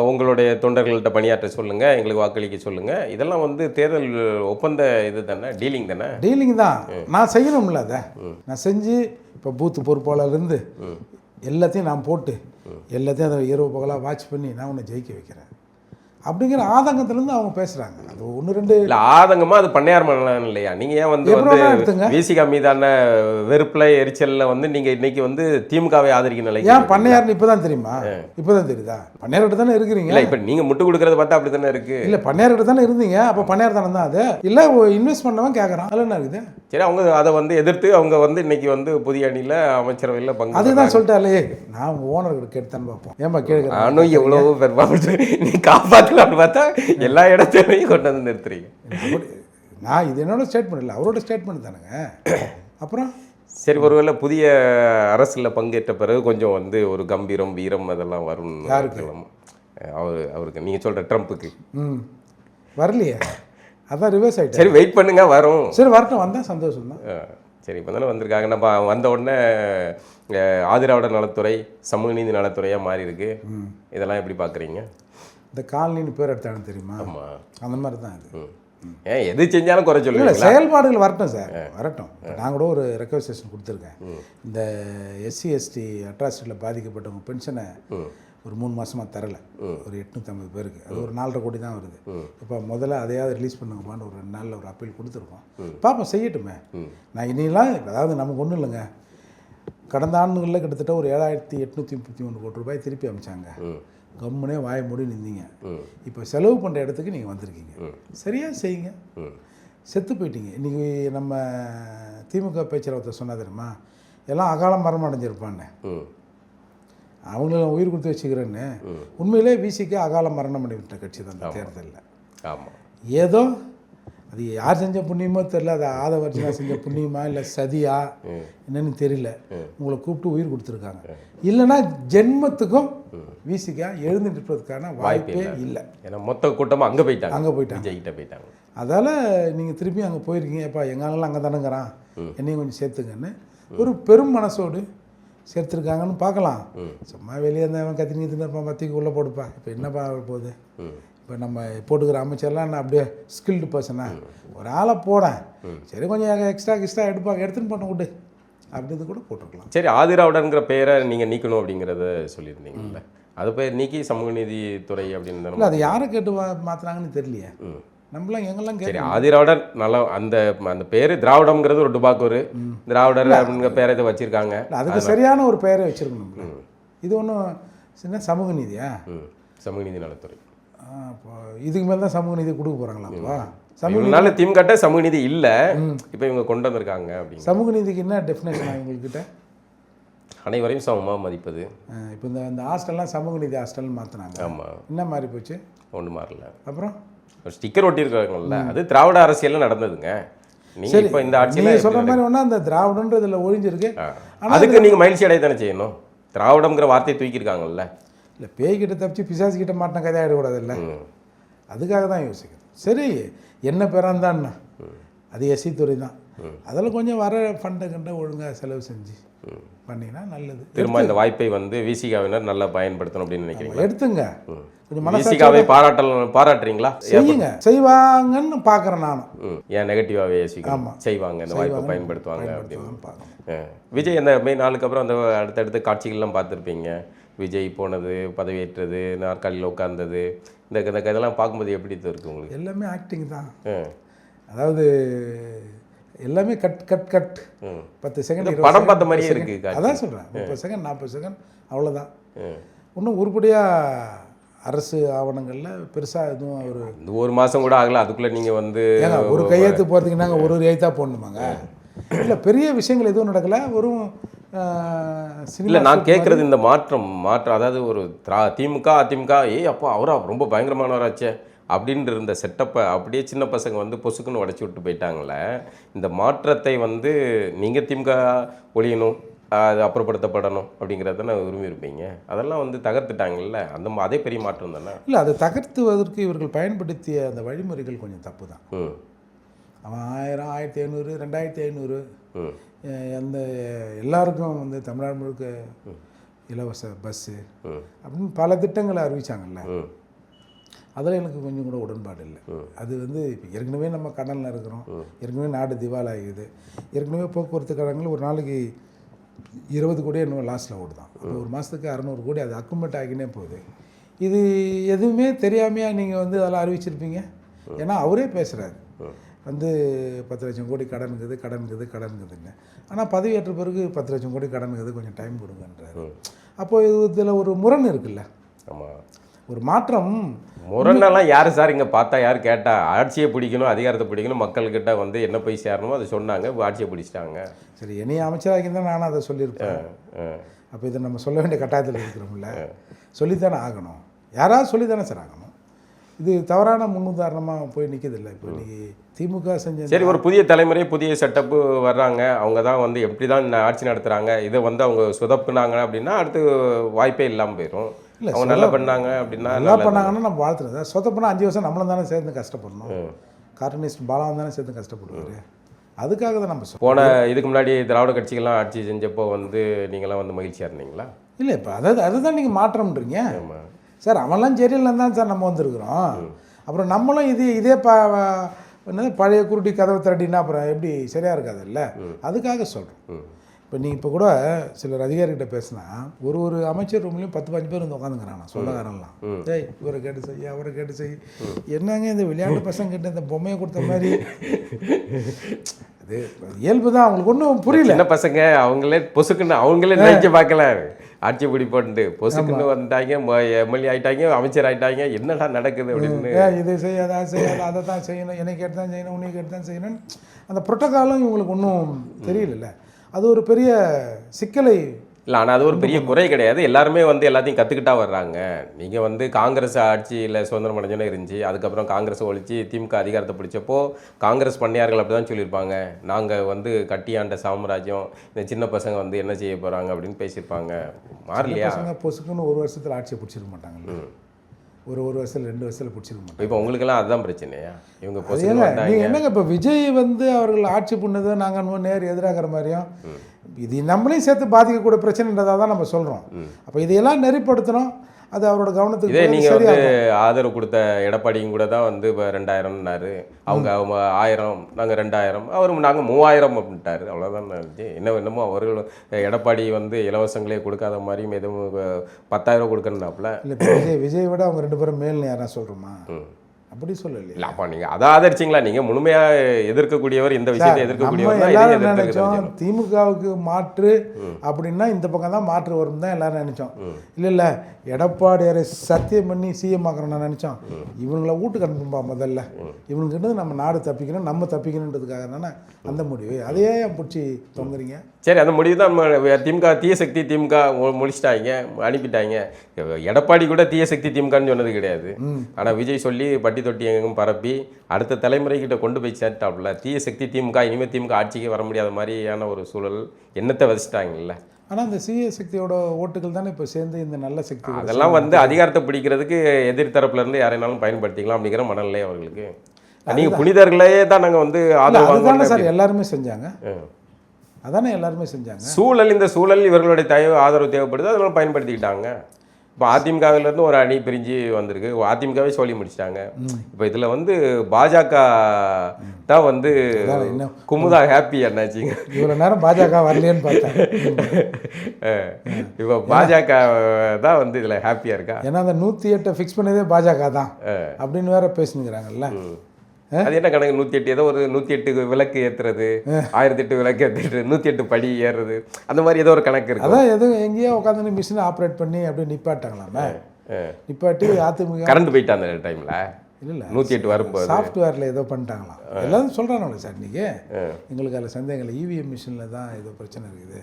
உங்களுடைய தொண்டர்கள்ட்ட பணியாற்ற சொல்லுங்கள், எங்களுக்கு வாக்களிக்க சொல்லுங்கள், இதெல்லாம் வந்து தேர்தல் ஒப்பந்த இது தானே, டீலிங் தானே? டீலிங் தான். நான் செய்யணும்ல, அதை நான் செஞ்சு இப்போ பூத்து பொறுப்பாளர்லேருந்து எல்லாத்தையும் நான் போட்டு எல்லாத்தையும் அதை இரவு பகலாக வாட்ச் பண்ணி நான் உன்னை ஜெயிக்க வைக்கிறேன் அப்படிங்கிற ஆதங்கத்திலேருந்து அவங்க பேசுகிறாங்க. அது ஒன்று ரெண்டு இல்லை, ஆதங்கமாக அது பண்ணையார் மன்னன் இல்லையா? நீங்கள் ஏன் வந்து விசிகா மீதான வெறுப்பில் எரிச்சலில் வந்து நீங்கள் இன்னைக்கு வந்து திமுகவை ஆதரிக்க நிலை ஏன் பண்ணையார்னு இப்போ தான் தெரியுமா? இப்போ தான் தெரியுதா? பண்ணையார்கிட்ட தானே இருக்கிறீங்க. இல்லை, இப்போ நீங்கள் முட்டு கொடுக்குறத பார்த்தா அப்படி தானே இருக்குது. இல்லை, பண்ணையார்கிட்ட தானே இருந்தீங்க, அப்போ பண்ணையார் தானே தான் அது. இல்லை, இன்வெஸ்ட் பண்ணவன் கேட்குறான், அதில் என்ன இருக்குது? சரி, அவங்க அதை வந்து எதிர்த்து அவங்க வந்து இன்னைக்கு வந்து புதிய அணியில் அமைச்சரவையில் பங்கு. அதுதான் சொல்லிட்டாலே, நான் ஓனர்கிட்ட கேட்டுதான் பார்ப்போம். ஏன்பா கேட்குறேன், நானும் எவ்வளவோ பெருமாள் நீ காப்பாற்ற பார்த்தா எல்லா இடத்துலையும் கொண்டு வந்து நிறுத்துறீங்க. நான் இது என்னோட ஸ்டேட்மெண்ட் இல்லை, அவரோட ஸ்டேட்மெண்ட் தானுங்க. அப்புறம் சரி, ஒருவேளை புதிய அரசில் பங்கேற்ற பிறகு கொஞ்சம் வந்து ஒரு கம்பீரம் வீரம் அதெல்லாம் வரும். அவருக்கு நீங்கள் சொல்கிற ட்ரம்ப்புக்கு வரலையே, அதான் ரிவர்ஸ் ஆகிட்டு. சரி, வெயிட் பண்ணுங்க, வரும். சரி, வரட்டும், வந்தால் சந்தோஷம் தான். சரி, இப்போ தானே வந்திருக்காங்க. நம்ம வந்த உடனே ஆதிராவிட நலத்துறை சமூக நீதி நலத்துறையாக மாறி இருக்கு. இதெல்லாம் எப்படி பார்க்குறீங்க? இந்த காலனின்னு பேர் எடுத்தானு தெரியுமா? ஆமாம், அந்த மாதிரி தான் இது. ஏன் எது செஞ்சாலும் குறை இல்லை சொல்லுவீங்களா? செயல்பாடுகள் வரட்டும் சார், வரட்டும். நான் கூட ஒரு ரெக்வஸ்டேஷன் கொடுத்துருக்கேன். இந்த எஸ்சி எஸ்டி அட்ராசிட்டியில் பாதிக்கப்பட்டவங்க பென்ஷனை ஒரு 3 மாதமாக தரல, ஒரு 850 பேருக்கு. அது ஒரு 4.5 கோடி தான் வருது. இப்போ முதல்ல அதையாவது ரிலீஸ் பண்ணுங்கப்பான்னு ஒரு 2 நாளில் ஒரு அப்பீல் கொடுத்துருக்கோம். பார்ப்போம், செய்யட்டுமே. நான் இனியெல்லாம் அதாவது நமக்கு ஒன்றும் இல்லைங்க, கடந்த ஆண்டுகளில் கிட்டத்தட்ட ஒரு 7,833 கோடி ரூபாய் திருப்பி அமைச்சாங்க. கம்முனே வாய மூடி நின்றீங்க. இப்போ செலவு பண்ணுற இடத்துக்கு நீங்கள் வந்திருக்கீங்க, சரியாக செய்யுங்க. செத்து போயிட்டீங்க. இன்றைக்கி நம்ம திமுக பேச்சர் ஒருத்தர் சொன்னா தெரியுமா, எல்லாம் அகால மரணம் அடைஞ்சிருப்பான்னு. அவங்கள உயிர் கொடுத்து வச்சுக்கிறேன்னு. உண்மையிலே விசிக்கு அகால மரணம் அடைவிட்ட கட்சி தான் இந்த தேர்தலில். ஆமாம், ஏதோ அது யார் செஞ்ச புண்ணியமோ தெரியல, அது ஆதவர்ஜனா செஞ்ச புண்ணியமா இல்லை சதியா என்னன்னு தெரியல, உங்களை கூப்பிட்டு உயிர் கொடுத்துருக்காங்க. இல்லைன்னா ஜென்மத்துக்கும் விசிக்கா எழுந்து நிற்பதுக்கான வாய்ப்பே இல்லை. ஏன்னா மொத்த கூட்டமாக அங்கே போயிட்டாங்க, போயிட்டாங்க. விஜய்கிட்ட போயிட்டாங்க. அதால் நீங்கள் திருப்பி அங்கே போயிருக்கீங்க. எப்பா எங்காலெல்லாம் அங்கே தானுங்கிறான், என்னையும் கொஞ்சம் சேர்த்துங்கன்னு ஒரு பெரும் மனசோடு சேர்த்துருக்காங்கன்னு பார்க்கலாம். சும்மா வெளியே இருந்தவன் கத்தினி இருப்பான், மத்திக்கு உள்ளே போடுப்பா. இப்போ என்னப்பா போகுது? இப்போ நம்ம போட்டுக்கிற அமைச்சர்லாம் நான் அப்படியே ஸ்கில்டு பர்சனா ஒரு ஆளை போடேன், சரி கொஞ்சம் எக்ஸ்ட்ரா எடுப்பாங்க, எடுத்துன்னு பண்ண விட்டு அப்படின்றது கூட போட்டிருக்கலாம். சரி, ஆதிராவிடங்கிற பெயரை நீங்கள் நீக்கணும் அப்படிங்கிறத சொல்லியிருந்தீங்கல்ல, அது பேர் நீக்கி சமூக நீதித்துறை அப்படின்னு. இல்லை, அது யாரை கேட்டு மாற்றுறாங்கன்னு தெரியலையே. நம்மளாம் எங்கெல்லாம் சரி, ஆதிராவிடர் நல்லா அந்த அந்த பேர் திராவிடம்ங்கிறது ஒரு டுபாக்கூர், திராவிடர் அப்படிங்கிற பேரை இதை வச்சுருக்காங்க. அதுக்கு சரியான ஒரு பெயரை வச்சுருக்கணும். இது ஒன்றும் சின்ன சமூக நீதியா? சமூக நீதி நலத்துறை. இப்போ இதுக்கு மேலே தான் சமூக நீதி கொடுக்க போகிறாங்களாப்பா? சமூக திமுக சமூக நீதி இல்லை, இப்போ இவங்க கொண்டு வந்திருக்காங்க. அப்படி சமூக நீதிக்கு என்ன டெஃபினேஷன் உங்கள்கிட்ட? அனைவரையும் சமமாக மதிப்பது. இப்போ இந்த ஹாஸ்டல்லாம் சமூக நீதி ஹாஸ்டல்னு மாற்றினாங்க. ஆமாம், என்ன மாறி போச்சு? ஒன்றும் மாறல. அப்புறம் ஸ்டிக்கர் ஒட்டியிருக்காங்கல்ல, அது திராவிட அரசியலில் நடந்ததுங்க. நீங்கள் இப்போ இந்த ஆட்சியில் சொல்கிற மாதிரி ஒன்றா அந்த திராவிடன்றதுல ஒழிஞ்சிருக்கு. அதுக்கு நீங்கள் மகிழ்ச்சி அடைய தானே செய்யணும். திராவிடம்ங்கிற வார்த்தையை தூக்கியிருக்காங்கல்ல. இல்லை, பேய்கிட்ட தப்பிச்சு பிசாசுக்கிட்ட மாட்டின கதையாகிடக்கூடாது இல்லை, அதுக்காக தான் யோசிக்குது. சரி, என்ன பிறந்தான்னா அது எஸ்சி துறை தான். அதில் கொஞ்சம் வர ஃபண்டை கண்ட ஒழுங்காக செலவு செஞ்சு பண்ணிங்கன்னா நல்லது. திரும்ப இந்த வாய்ப்பை வந்து விசிகாவினர் நல்லா பயன்படுத்தணும் அப்படின்னு நினைக்கிறீங்க? எடுத்துங்க. கொஞ்சம் விசிகாவை பாராட்டுறீங்களா? செய்யுங்க, செய்வாங்கன்னு பார்க்குறேன் நானும். ஏன் நெகட்டிவாகவே யோசிக்கிறேன்? செய்வாங்க, இந்த வாய்ப்பை பயன்படுத்துவாங்க அப்படின்னு பார்க்கணும். விஜய் அந்த நாளுக்கு அப்புறம் அந்த அடுத்தடுத்த காட்சிகள்லாம் பார்த்துருப்பீங்க. விஜய் போனது, பதவியேற்றது, நாற்காலியில் உட்கார்ந்தது, இந்த இதெல்லாம் பார்க்கும்போது எப்படி இருக்குது உங்களுக்கு? எல்லாமே ஆக்டிங் தான். அதாவது எல்லாமே கட் கட் கட் 10 செகண்ட் படம் பார்த்த மாதிரியே இருக்குது. அதான் சொல்கிறேன், 30 செகண்ட் 40 செகண்ட் அவ்வளோதான். இன்னும் உருப்படியாக அரசு ஆவணங்களில் பெருசாக எதுவும் ஒரு மாதம் கூட ஆகலை, அதுக்குள்ளே நீங்கள் வந்து ஒரு கையெழுத்து போகிறதுக்கு நாங்கள் ஒரு எழுத்தாக போடணுமாங்க? இல்லை, பெரிய விஷயங்கள் எதுவும் நடக்கலை. வெறும் இல்லை, நான் கேட்குறது இந்த மாற்றம் அதாவது ஒரு திமுக அதிமுக அப்போ அவரா ரொம்ப பயங்கரமானவராச்சே அப்படின்ற இருந்த செட்டப்பை அப்படியே சின்ன பசங்க வந்து பொசுக்குன்னு உடச்சி விட்டு போயிட்டாங்களே. இந்த மாற்றத்தை வந்து நீங்கள் திமுக ஒழியணும், அது அப்புறப்படுத்தப்படணும் அப்படிங்கிறத நான் விரும்பியிருப்பீங்க. அதெல்லாம் வந்து தகர்த்துட்டாங்கல்ல, அதே பெரிய மாற்றம் தானே. இல்லை, அதை தகர்த்துவதற்கு இவர்கள் பயன்படுத்திய அந்த வழிமுறைகள் கொஞ்சம் தப்பு தான். அவன் 1000, 1500, 2500 அந்த எல்லாருக்கும் வந்து தமிழ்நாடு முழுக்க இலவச பஸ்ஸு அப்படின்னு பல திட்டங்களை அறிவிச்சாங்கல்ல, அதில் எனக்கு கொஞ்சம் கூட உடன்பாடு இல்லை. அது வந்து இப்போ ஏற்கனவே நம்ம கடனில் இருக்கிறோம், ஏற்கனவே நாடு திவால் ஆகிடுது, ஏற்கனவே போக்குவரத்து கழகங்கள் ஒரு நாளைக்கு 20 கோடி இன்னும் லாஸ்ட்டில் ஓடுதான். ஒரு மாதத்துக்கு 600 கோடி அது அக்குமெண்ட் ஆகினே போகுது. இது எதுவுமே தெரியாமையா நீங்கள் வந்து அதெல்லாம் அறிவிச்சிருப்பீங்க? ஏன்னா அவரே பேசுகிறாரு வந்து 10 லட்சம் கோடி கடனுக்குதுன்னு. ஆனால் பதவியேற்ற பிறகு 10 லட்சம் கோடி கடனுக்குது, கொஞ்சம் டைம் கொடுங்கன்றாரு. அப்போது இதில் ஒரு முரண் இருக்குல்ல. ஆமாம், ஒரு மாற்றம். முரண்ணெல்லாம் யார் சார் இங்கே பார்த்தா யார் கேட்டா? ஆட்சியை பிடிக்கணும், அதிகாரத்தை பிடிக்கணும், மக்கள்கிட்ட வந்து என்ன போய் சேரணுமோ அதை சொன்னாங்க, ஆட்சியை பிடிச்சிட்டாங்க. சரி, என்னையும் அமைச்சராக தான் நானும் அதை சொல்லியிருப்பேன். அப்போ இதை நம்ம சொல்ல வேண்டிய கட்டாயத்தில் இருக்கிறோம்ல, சொல்லித்தானே ஆகணும். யாராவது சொல்லித்தானே சார் ஆகணும். இது தவறான முன்னுதாரணமாக போய் நிற்கிதில்லை. இப்போ இன்றைக்கி திமுக செஞ்ச சரி, ஒரு புதிய தலைமுறை, புதிய செட்டப்பு வர்றாங்க, அவங்க தான் வந்து எப்படி தான் ஆட்சி நடத்துகிறாங்க, இதை வந்து அவங்க சொதப்புனாங்க அப்படின்னா அடுத்து வாய்ப்பே இல்லாமல் போயிடும். இல்லை, அவங்க நல்லா பண்ணாங்க அப்படின்னா நல்லா பண்ணாங்கன்னா நம்ம வாழ்த்துறது. சொதப்புனா 5 வருஷம் நம்மளும் தானே சேர்ந்து கஷ்டப்படணும். கார்ட்டூனிஸ்ட் பாலாவும் தானே சேர்ந்து கஷ்டப்படுவார். அதுக்காக தான் நம்ம போன இதுக்கு முன்னாடி திராவிட கட்சிகள்லாம் ஆட்சி செஞ்சப்போ வந்து நீங்களாம் வந்து மகிழ்ச்சியாக இருந்தீங்களா? இல்லை, இப்போ அதுதான் நீங்கள் மாற்றம்ன்றீங்க சார். அவன்லாம் ஜெயிலில் தான் சார் நம்ம வந்திருக்கிறோம். அப்புறம் நம்மளும் இதே என்னது பழைய குருட்டி கதவை திரட்டினா அப்புறம் எப்படி சரியாக இருக்காதுல்ல, அதுக்காக சொல்கிறோம். இப்போ நீங்கள் இப்போ கூட சிலர் அதிகாரிகிட்ட பேசினா ஒரு அமைச்சர் ரூம்லேயும் 10-15 பேர் வந்து உட்காந்துங்கிறாங்க சொந்தக்காரன்லாம். டேய் இவரை கேட்டு செய் அவரை கேட்டு செய், என்னங்க இந்த விளையாட்டு பசங்க கிட்ட இந்த பொம்மையை கொடுத்த மாதிரி. அது இயல்பு தான், அவங்களுக்கு ஒன்றும் புரியல. சின்ன பசங்க அவங்களே பொசுக்குன்னு அவங்களே நினைச்சு பார்க்கல, ஆட்சி பிடி போட்டு பொசுக்குன்னு வந்துட்டாங்க, எம்எல்ஏ ஆகிட்டாங்க, அமைச்சர் ஆகிட்டாங்க, என்னடா நடக்குது அப்படின்னு. இதை செய்யாத செய்யாத அதை தான் செய்யணும், என்னை கேட்டு தான் செய்யணும், உன்னை கேட்டு தான் செய்யணும், அந்த புரோட்டோகாலும் இவங்களுக்கு ஒன்றும் தெரியல. அது ஒரு பெரிய சிக்கலை இல்லை. ஆனால் அது ஒரு பெரிய குறை கிடையாது, எல்லாருமே வந்து எல்லாத்தையும் கற்றுக்கிட்டா வர்றாங்க. நீங்கள் வந்து காங்கிரஸ் ஆட்சியில் சுதந்திரம் அடைஞ்சோன்னே இருந்துச்சு, அதுக்கப்புறம் காங்கிரஸ் ஒழிச்சு திமுக அதிகாரத்தை பிடிச்சப்போ காங்கிரஸ் பண்ணையார்கள் அப்படி தான் சொல்லியிருப்பாங்க, நாங்கள் வந்து கட்டியாண்ட சாம்ராஜ்யம், இந்த சின்ன பசங்க வந்து என்ன செய்ய போகிறாங்க அப்படின்னு பேசியிருப்பாங்க. மாறலையா? பசங்க பொசுக்குன்னு ஒரு வருஷத்தில் ஆட்சியை பிடிச்சிருக்க மாட்டாங்க, ஒரு வருஷத்தில் 2 வருஷத்தில் பிடிச்சிருக்க மாட்டாங்க. இப்போ உங்களுக்கெல்லாம் அதுதான் பிரச்சனையா? இவங்க நீங்கள் என்னங்க இப்போ விஜய் வந்து அவர்கள் ஆட்சி பண்ணதை நாங்கள் நேர் எதிராகிற மாதிரியும் இது நம்மளையும் சேர்த்து பாதிக்கக்கூடிய பிரச்சனைன்றதாக தான் நம்ம சொல்கிறோம். அப்போ இதையெல்லாம் நெறிப்படுத்தணும், அது அவரோட கவனத்துக்கு. இதே நீங்கள் வந்து ஆதரவு கொடுத்த எடப்பாடியும் கூட தான் வந்து இப்போ 2000ன்னாரு, அவங்க 1000, நாங்கள் 2000, அவரும் நாங்கள் 3000 அப்படின்ட்டாரு. அவ்வளோதான் இருந்துச்சு. என்னமோ அவர்கள் எடப்பாடி வந்து இலவசங்களே கொடுக்காத மாதிரியும் எதுவும் 10,000 கொடுக்கணுன்னாப்புல. இல்லை விஜய் விட அவங்க 2 பேரும் மேல் யாரா சொல்கிறோமா? அப்படி சொல்லல. இல்லை அப்போ நீங்கள் அதை ஆதரிச்சிங்களா? நீங்கள் முழுமையாக எதிர்க்கக்கூடியவர், இந்த விஷயத்தை எதிர்க்கக்கூடியவர் நினைச்சோம் திமுகவுக்கு மாற்று அப்படின்னா இந்த பக்கம் தான் மாற்று வரும் தான் எல்லாரும் நினைச்சோம். இல்லை எடப்பாடியாரை சத்தியம் பண்ணி சிஎம் ஆக்கிறோம் நினைச்சோம். இவங்களை வீட்டுக்கு அனுப்பும்பா முதல்ல, இவனுக்கிட்ட நம்ம நாடு தப்பிக்கணும், நம்ம தப்பிக்கணுன்றதுக்காக தானே அந்த முடிவு. அதையே பிடிச்சி தொங்குறீங்க. சரி, அந்த முடிவு தான் திமுக தீய சக்தி, திமுக முடிச்சிட்டாங்க, அனுப்பிட்டாங்க. எடப்பாடி கூட தீய சக்தி திமுகன்னு சொன்னது கிடையாது. ஆனால் விஜய் சொல்லி பட்டி தொட்டி எங்கும் பரப்பி அடுத்த தலைமுறைகிட்ட கொண்டு போய் சேர்த்தாப்புல. தீய சக்தி திமுக, இனிமேல் திமுக ஆட்சிக்கு வர முடியாத மாதிரியான ஒரு சூழல் எண்ணத்தை வச்சுட்டாங்கல்ல. ஆனால் அந்த சிஏ சக்தியோட ஓட்டுகள் தானே இப்போ சேர்ந்து இந்த நல்ல சக்தி, அதெல்லாம் வந்து அதிகாரத்தை பிடிக்கிறதுக்கு எதிர்த்தரப்புலேருந்து யாரைனாலும் பயன்படுத்திக்கலாம் அப்படிங்கிற மனநிலை அவர்களுக்கு. நீங்கள் புனிதர்களே தான் நாங்கள் வந்து ஆதரவு சார் எல்லாருமே செஞ்சாங்க, அதானே எல்லாருமே செஞ்சாங்க. சூழல், இந்த சூழல் இவர்களுடைய ஆதரவு தேவைப்படுது, அதனால பயன்படுத்திக்கிட்டாங்க. இப்போ அதிமுகவிலேருந்து ஒரு அணி பிரிஞ்சு வந்திருக்கு, அதிமுகவே சொல்லி முடிச்சிட்டாங்க. இப்போ இதில் வந்து பாஜக தான் வந்து குமுதா ஹாப்பி என்னாச்சுங்க. இவ்வளோ நேரம் பாஜக வரலையேன்னு பார்த்தேன். இப்போ பாஜக தான் வந்து இதில் ஹாப்பியாக இருக்கா? ஏன்னா அந்த 108 ஃபிக்ஸ் பண்ணதே பாஜக தான் அப்படின்னு வேற பேசுனுங்கிறாங்கல்ல. அது என்ன கணக்கு? 108 ஏதோ ஒரு 108 விளக்கு ஏற்றுறது, 1008 விளக்கு ஏற்றிட்டு 108 படி ஏறுறது, அந்த மாதிரி ஏதோ ஒரு கணக்கு இருக்கு. அதான் எதுவும் எங்கேயோ உட்காந்து மிஷினை ஆப்ரேட் பண்ணி அப்படியே நிப்பாட்டாங்களாமே. நிப்பாட்டி அதிமுக கரண்ட் போயிட்டு அந்த டைமில் இல்லை 108 வரும்போது சாஃப்ட்வேரில் ஏதோ பண்ணிட்டாங்களாம். எல்லாரும் சொல்கிறாங்களே சார் இன்றைக்கி, எங்களுக்கு அதில் சந்தேகங்கள் இவிஎம் மிஷினில் தான் ஏதோ பிரச்சனை இருக்குது,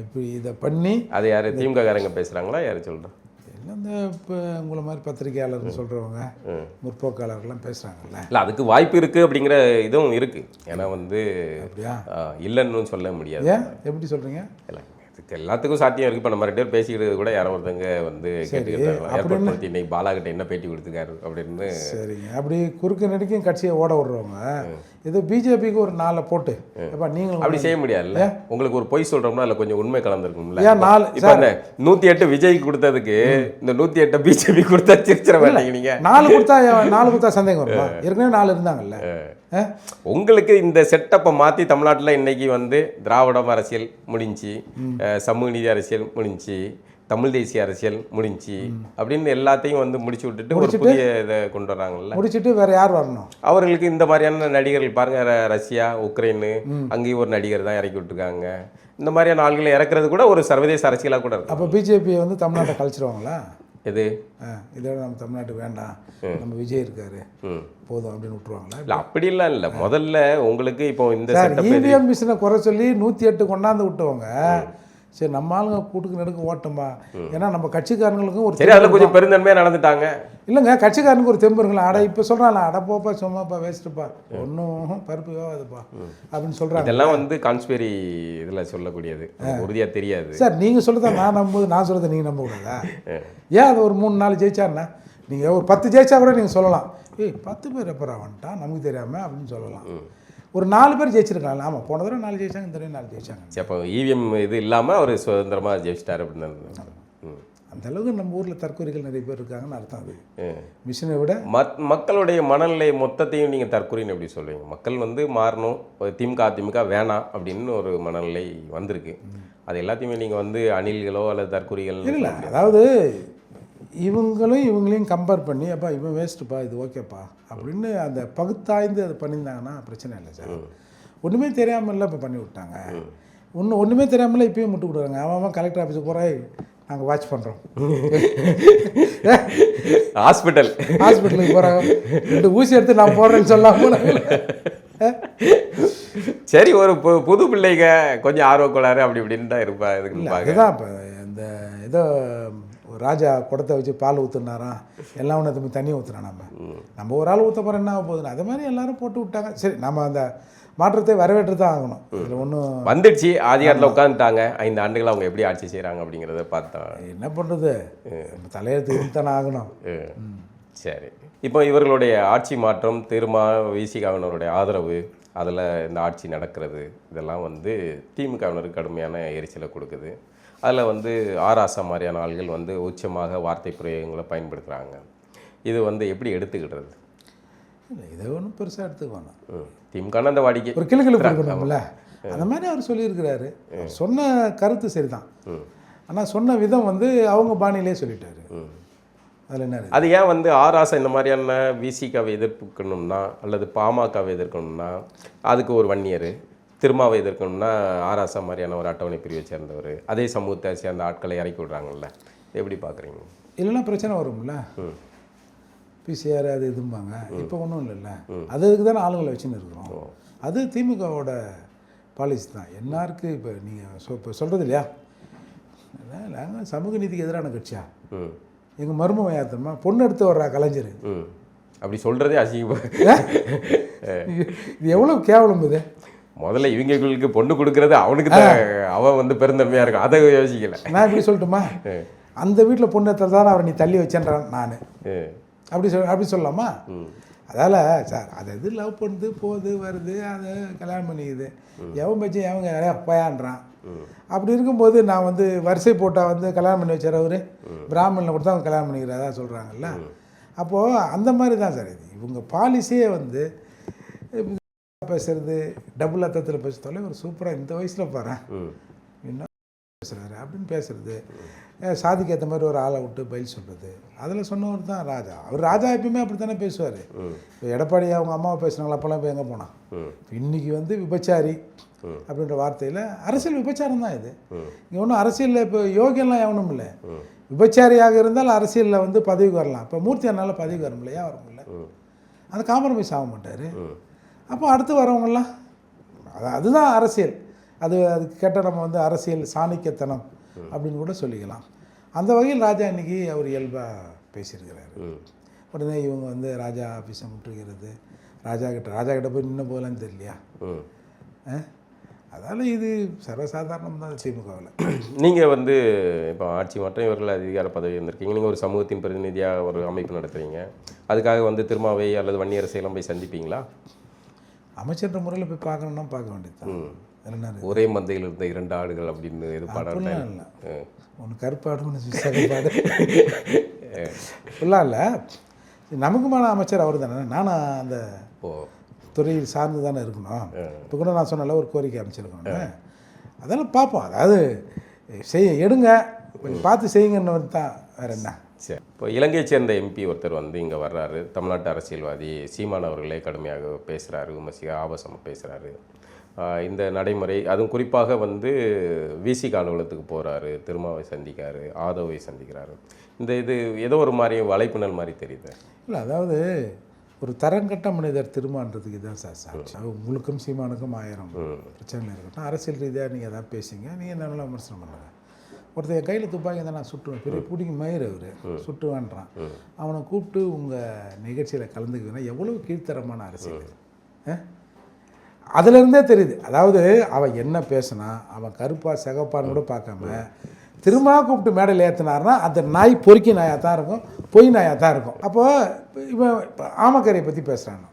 இப்படி இதை பண்ணி. அது யார் திமுக காரங்க பேசுகிறாங்களா, யார் சொல்கிறோம்? இல்லை இந்த இப்போ உங்களை மாதிரி பத்திரிகையாளர்னு சொல்கிறவங்க, முற்போக்காளர்கள்லாம் பேசுகிறாங்கல்ல. இல்லை அதுக்கு வாய்ப்பு இருக்குது அப்படிங்கிற இதுவும் இருக்குது. ஏன்னா வந்து அப்படியா இல்லைன்னு சொல்ல முடியாது. ஏன் எப்படி சொல்கிறீங்க? இல்லை இதுக்கு எல்லாத்துக்கும் சாத்தியம் இருக்குது. இப்போ நம்ம 2 பேர் பேசிக்கிட்டு கூட யாரோ ஒருத்தங்க வந்து கேட்டுக்கிட்டாங்க, ஏர்போர்ட் பற்றி இன்னைக்கு பாலாகிட்ட என்ன பேட்டி கொடுத்துருக்காரு அப்படின்னு. சரிங்க, அப்படி குறுக்கு நெடுக்கையும் கட்சியை ஓட விடுறவங்க இது பிஜேபிக்கு ஒரு 4 போட்டு நீங்கள் அப்படி செய்ய முடியாதுல்ல. உங்களுக்கு ஒரு பொய் சொல்கிறோம்னா அதில் கொஞ்சம் உண்மை கலந்துருக்கும்ல. ஏன் 4 இப்போ இந்த 108 விஜய்க்கு கொடுத்ததுக்கு இந்த 108 பிஜேபி கொடுத்தா சிரிச்சிட மாட்டீங்க. நீங்கள் 4 கொடுத்தா சந்தேகம் வருமா? ஏற்கனவே 4 இருந்தாங்கல்ல. உங்களுக்கு இந்த செட்டப்பை மாற்றி தமிழ்நாட்டில் இன்னைக்கு வந்து திராவிடம் அரசியல் முடிஞ்சு, சமூக நீதி அரசியல் முடிஞ்சு, தமிழ் தேசிய அரசியல் முடிஞ்சு அப்படின்னு எல்லாத்தையும் வந்து முடிச்சு விட்டுட்டு ஒரு புதிய இதை கொண்டு வராங்கல்ல. முடிச்சுட்டு வேற யார் வரணும்? அவர்களுக்கு இந்த மாதிரியான நடிகர்கள் பாருங்க, ரஷ்யா, உக்ரைனு அங்கேயும் ஒரு நடிகர் தான் இறக்கி விட்டுருக்காங்க. இந்த மாதிரியான ஆள்களை இறக்குறது கூட ஒரு சர்வதேச அரசியலாக கூட இருக்கும். அப்போ பிஜேபி வந்து தமிழ்நாட்டை கழிச்சிருவாங்களா? எது இதோட நம்ம தமிழ்நாட்டுக்கு வேண்டாம், நம்ம விஜய் இருக்காரு போதும் அப்படின்னு விட்டுருவாங்களா? இல்லை அப்படிலாம் இல்லை. முதல்ல உங்களுக்கு இப்போ இந்த இவிஎம் மிஷினை குறை சொல்லி 108 கொண்டாந்து விட்டவங்க, சரி நம்ம ஆளுங்க கூட்டுக்கு நெடுக்க ஓட்டம்பா, ஏன்னா நம்ம கட்சிக்காரங்களுக்கும் ஒரு சரி அதில் கொஞ்சம் பெருந்தன்மையாக நடந்துட்டாங்க. இல்லைங்க, கட்சிக்காரனுக்கு ஒரு தெம்புங்களா, அட இப்போ சொல்கிறாங்களா, அட போப்பா சும்மாப்பா வேஸ்ட்டுப்பா ஒன்றும் பருப்பு வேவாதுப்பா அப்படின்னு சொல்கிறாங்க. இதெல்லாம் வந்து கான்ஸ்பெரி இதில் சொல்லக்கூடியது, உறுதியாக தெரியாது சார். நீங்கள் சொல்கிறத நான் நம்புவது, நான் சொல்கிறத நீங்கள் நம்பக்கூடாதா? ஏன் அது ஒரு 3-4 ஜெயிச்சாருன்னா நீங்கள் ஒரு 10 ஜெயிச்சா கூட நீங்கள் சொல்லலாம், 10 பேர் எப்பரா வந்துட்டான் நமக்கு தெரியாமல் அப்படின்னு சொல்லலாம். ஒரு 4 பேர் ஜெயிச்சிருக்காங்க. ஆமாம், போன தடவை 4 ஜெயிச்சாங்க, இந்த தடவை 4 ஜெயிச்சாங்க. அப்போ இவிஎம் இது இல்லாமல் அவர் சுதந்திரமாக ஜெயிச்சிட்டார் அப்படின்னு. அந்த அளவுக்கு நம்ம ஊரில் தற்கொலைகள் நிறைய பேர் இருக்காங்கன்னு அர்த்தம். அது மிஷினை விட மக்களுடைய மனநிலை மொத்தத்தையும் நீங்கள் தற்கொலைன்னு எப்படி சொல்லுவீங்க? மக்கள் வந்து மாறணும், திமுக அதிமுக வேணாம் அப்படின்னு ஒரு மனநிலை வந்திருக்கு. அது எல்லாத்தையுமே நீங்கள் வந்து அணில்களோ அல்லது தற்கொலைகள் இல்லை, அதாவது இவங்களையும் கம்பேர் பண்ணி அப்பா இவன் வேஸ்ட்டுப்பா இது ஓகேப்பா அப்படின்னு அந்த பகுத்தாய்ந்து அது பண்ணியிருந்தாங்கன்னா பிரச்சனை இல்லை சார். ஒன்றுமே தெரியாமல் இப்போ பண்ணி விட்டாங்க. ஒன்றுமே தெரியாமல் இப்பயும் முட்டு கொடுக்குறாங்க. அவன் கலெக்டர் ஆஃபீஸுக்கு போகிறேன், நாங்கள் வாட்ச் பண்ணுறோம். ஹாஸ்பிட்டலுக்கு போகிறாங்க, 2 ஊசி எடுத்து நான் போடுறேன்னு சொல்லாம. சரி, ஒரு புது பிள்ளைங்க கொஞ்சம் ஆர்வக்கோளாறு அப்படி இப்படின்னு தான் இருப்பா. அதுதான் இப்போ இந்த ஏதோ ராஜா குடத்தை வச்சு பால் ஊற்றுனாராம், எல்லாம் ஒன்று தண்ணி ஊற்றுனா நம்ம ஒரு ஆள் ஊற்ற போகிறோம் என்ன ஆக போகுதுன்னு அது மாதிரி எல்லாரும் போட்டு விட்டாங்க. சரி, நம்ம அந்த மாற்றத்தை வரவேற்று தான் ஆகணும். இதில் ஒன்றும் வந்துடுச்சு, அதிகாரத்தில் உட்காந்துட்டாங்க. 5 ஆண்டுகள் அவங்க எப்படி ஆட்சி செய்கிறாங்க அப்படிங்கிறத பார்த்தா என்ன பண்ணுறது, தலையெழுத்து தானே ஆகணும். சரி, இப்போ இவர்களுடைய ஆட்சி மாற்றம், விசிகாவினருடைய ஆதரவு, அதில் இந்த ஆட்சி நடக்கிறது, இதெல்லாம் வந்து திமுகவினருக்கு கடுமையான எரிச்சலை கொடுக்குது. அதில் வந்து ஆராசா மாதிரியான ஆள்கள் வந்து உச்சமாக வார்த்தை பிரயோகங்களை பயன்படுத்துகிறாங்க. இது வந்து எப்படி எடுத்துக்கிடுறது? இல்லை, இதை ஒன்றும் பெருசாக எடுத்துக்குவாங்க. திமுக அந்த வாடிக்கை ஒரு கிளுக்கிழு இருக்கணும்ல, அந்த மாதிரி அவர் சொல்லியிருக்கிறாரு. சொன்ன கருத்து சரிதான், ஆனால் சொன்ன விதம் வந்து அவங்க பாணியிலே சொல்லிட்டாரு. அதில் என்ன அது ஏன் வந்து ஆராசா இந்த மாதிரியான விசிகாவை எதிர்க்கணும்னா அல்லது பாமகவை எதிர்க்கணும்னா அதுக்கு ஒரு வன்னியர், திருமாவை எதிர்க்கணும்னா ஆராசா மாதிரியான ஒரு அட்டவணை பிரிவை சேர்ந்தவர், அதே சமூகத்தை சேர்ந்த ஆட்களை இறக்கி விடுறாங்கல்ல, எப்படி பார்க்குறீங்க? இல்லைன்னா பிரச்சனை வரும்ல, பிசிஆர் அது இதும்பாங்க. இப்போ ஒன்றும் இல்லைல்ல, அதுக்கு தானே ஆளுங்களை வச்சுன்னு இருக்கிறோம். அது திமுகவோட பாலிசி தான். என்னாருக்கு இப்போ நீங்கள் இப்போ சொல்கிறது இல்லையா, நாங்கள் சமூக நீதிக்கு எதிரான கட்சியா? எங்கள் மருமகன் யாத்தம்மா பொண்ணு எடுத்து வர்றா கலைஞர், அப்படி சொல்கிறதே அசிங்கம். இது எவ்வளோ கேவலம் இது. முதல்ல இவங்களுக்கு பொண்ணு கொடுக்கறது அவனுக்கு தான், அவன் வந்து பெருந்தன்மையாக இருக்கும், அதை யோசிக்கலை. நான் இப்படி சொல்லட்டுமா, அந்த வீட்டில் பொண்ணு எடுத்தது தான் அவரை நீ தள்ளி வச்சேன்றான் நான், அப்படி சொல்லலாமா? அதால் சார் அது இது லவ் பண்ணுது, போகுது வருது, அதை கல்யாணம் பண்ணிக்குது, எவன் பச்சு எவங்க நிறையா பயான்றான். அப்படி இருக்கும்போது நான் வந்து வரிசை போட்டால் வந்து கல்யாணம் பண்ணி வச்சார் அவர், பிராமணில் கொடுத்தா அவங்க கல்யாணம் பண்ணிக்கிறதா சொல்கிறாங்கல்ல. அப்போது அந்த மாதிரி தான் சார் இது. இவங்க பாலிசியே வந்து பேசுறது, டபுள் அர்த்தத்தில் பேசுறதால ஒரு சூப்பராக இந்த வயசில் பாரு என்ன பேசுகிறாரு அப்படின்னு பேசுறது, சாதிக்கு ஏற்ற மாதிரி ஒரு ஆளை விட்டு பயில் சொல்கிறது, அதில் சொன்னவர் தான் ராஜா. அவர் ராஜா எப்பயுமே அப்படி தானே பேசுவார். இப்போ எடப்பாடி அவங்க அம்மாவை பேசுனாங்களா, அப்போல்லாம் இப்போ எங்கே போனான்? இன்றைக்கி வந்து விபச்சாரி அப்படின்ற வார்த்தையில் அரசியல் விபச்சாரம் தான் இது. இங்கே ஒன்றும் அரசியலில் இப்போ யோகியெல்லாம் எவனும் இல்லை. விபச்சாரியாக இருந்தால் அரசியலில் வந்து பதவிக்கு வரலாம். இப்போ மூர்த்தி அண்ணால பதவிக்கு வர முடியல, வர முடியல, அந்த காம்ப்ரமைஸ் ஆக மாட்டார். அப்போ அடுத்து வரவங்கெல்லாம் அதுதான் அரசியல். அதுக்கு கேட்டால் நம்ம வந்து அரசியல் சாணிக்கத்தனம் அப்படின்னு கூட சொல்லிக்கலாம். அந்த வகையில் ராஜா இன்றைக்கி அவர் இயல்பாக பேசியிருக்கிறாரு. உடனே இவங்க வந்து ராஜா ஆஃபீஸை முற்றுகிறது, ராஜா கிட்ட போய் நின்று போகலான்னு தெரியலையா? அதனால் இது சர்வசாதாரணம் தான் திமுகவில். நீங்கள் வந்து இப்போ ஆட்சி மாற்றம், இவர்கள் அதிகார பதவி இருந்திருக்கீங்க, நீங்கள் ஒரு சமூகத்தின் பிரதிநிதியாக ஒரு அமைப்பு நடத்துகிறீங்க, அதுக்காக வந்து திருமாவை அல்லது வன்னியரசையெல்லாம் போய் சந்திப்பீங்களா? அமைச்சர்ன்ற முறையில் போய் பார்க்கணுன்னா பார்க்க வேண்டியது தான். ஒரே மந்தையில் இருந்த 2 ஆடுகள் அப்படின்னு இது பாடம் இல்லை, ஒன்று கருப்பாடு ஒன்று சகப்பாடு ஃபுல்லாக இல்லை. நமக்குமான அமைச்சர் அவர் தானே, நானும் அந்த துறையில் சார்ந்து தானே இருக்கணும். இப்போ கூட நான் சொன்னால ஒரு கோரிக்கை அமைச்சிருக்கணும், அதெல்லாம் பார்ப்போம். அதாவது எடுங்க, கொஞ்சம் பார்த்து செய்யுங்கன்னு தான், வேறு என்ன. சரி, இப்போ இலங்கையை சேர்ந்த எம்பி ஒருத்தர் வந்து இங்கே வர்றாரு, தமிழ்நாட்டு அரசியல்வாதி சீமான் அவர்களே கடுமையாக பேசுகிறாரு, விமர்சிக்க ஆபாசமாக பேசுகிறாரு. இந்த நடைமுறை, அதுவும் குறிப்பாக வந்து விசிக அலுவலகத்துக்கு போகிறாரு, திருமாவை சந்திக்கிறாரு, ஆதவை சந்திக்கிறாரு. இது ஏதோ ஒரு மாதிரி வலைப்பினல் மாதிரி தெரியுது. இல்லை, அதாவது ஒரு தரங்கட்ட மனிதர் திருமான்றதுக்கு இதுதான் சாட்சி. உங்களுக்கும் சீமானுக்கும் 1000 பிரச்சனைகள் இருக்கட்டும், அரசியல் ரீதியாக நீங்கள் எதாவது பேசுங்க, நீங்கள் நல்லா விமர்சனம் பண்ணுங்கள். ஒருத்தர் என் கையில் துப்பாக்கி தான் நான் சுட்டுவேன், பெரிய பிடிக்கும் மயிர் அவர் சுட்டுவான்றான். அவனை கூப்பிட்டு உங்கள் நிகழ்ச்சியில் கலந்துக்குவேன்னா எவ்வளோ கீழ்த்தரமான அரசியல் அதிலிருந்தே தெரியுது. அதாவது அவன் என்ன பேசுனா, அவன் கருப்பா சிகப்பான்னு கூட பார்க்காம திரும்ப கூப்பிட்டு மேடையில் ஏற்றினார்னா அந்த நாய் பொறுக்கி நாயாக தான் இருக்கும், பொய் நாயாக தான் இருக்கும். அப்போது இவன் ஆமக்கரையை பற்றி பேசுகிறாங்க.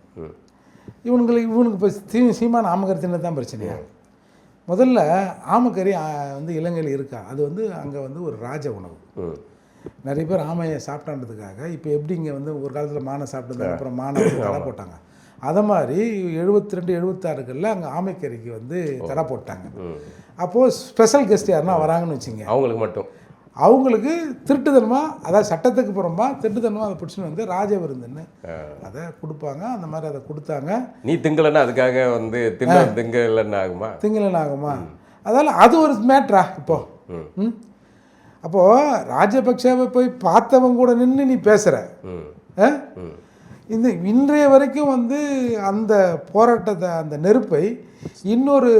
இவனுக்கு இப்போ சீமான ஆமக்கரை தின்னு தான் பிரச்சனையா? முதல்ல ஆமக்கறி வந்து இலங்கையில் இருக்கா, அது வந்து அங்கே வந்து ஒரு ராஜ உணவு. நிறைய பேர் ஆமையை சாப்பிட்டான்றதுக்காக இப்போ எப்படி இங்கே வந்து ஒரு காலத்தில் மானை சாப்பிட்டு அப்புறம் மானை வந்து தடை போட்டாங்க, அதை மாதிரி 72 76களில் அங்கே ஆமைக்கறிக்கு வந்து தடை போட்டாங்க. அப்போது ஸ்பெஷல் கெஸ்ட் யாருன்னா வராங்கன்னு வச்சுங்க, அவங்களுக்கு மட்டும் அவங்களுக்கு திருட்டுத்தனமாக, அதாவது சட்டத்துக்கு புறம்பா திருட்டுத்தனமாக அதை பிடிச்சின்னு வந்து ராஜ விருந்துன்னு அதை கொடுப்பாங்க. அந்த மாதிரி அதை கொடுத்தாங்க. நீ திங்கலன்னா அதுக்காக வந்து திங்கலன்னு ஆகுமா? திங்கலன்னு ஆகுமா? அதால் அது ஒரு மேட்ரா இப்போது. அப்போது ராஜபக்சேவை போய் பார்த்தவங்க கூட நின்று நீ பேசுகிற, இந்த இன்றைய வரைக்கும் வந்து அந்த போராட்டத்தை, அந்த நெருப்பை இன்னொரு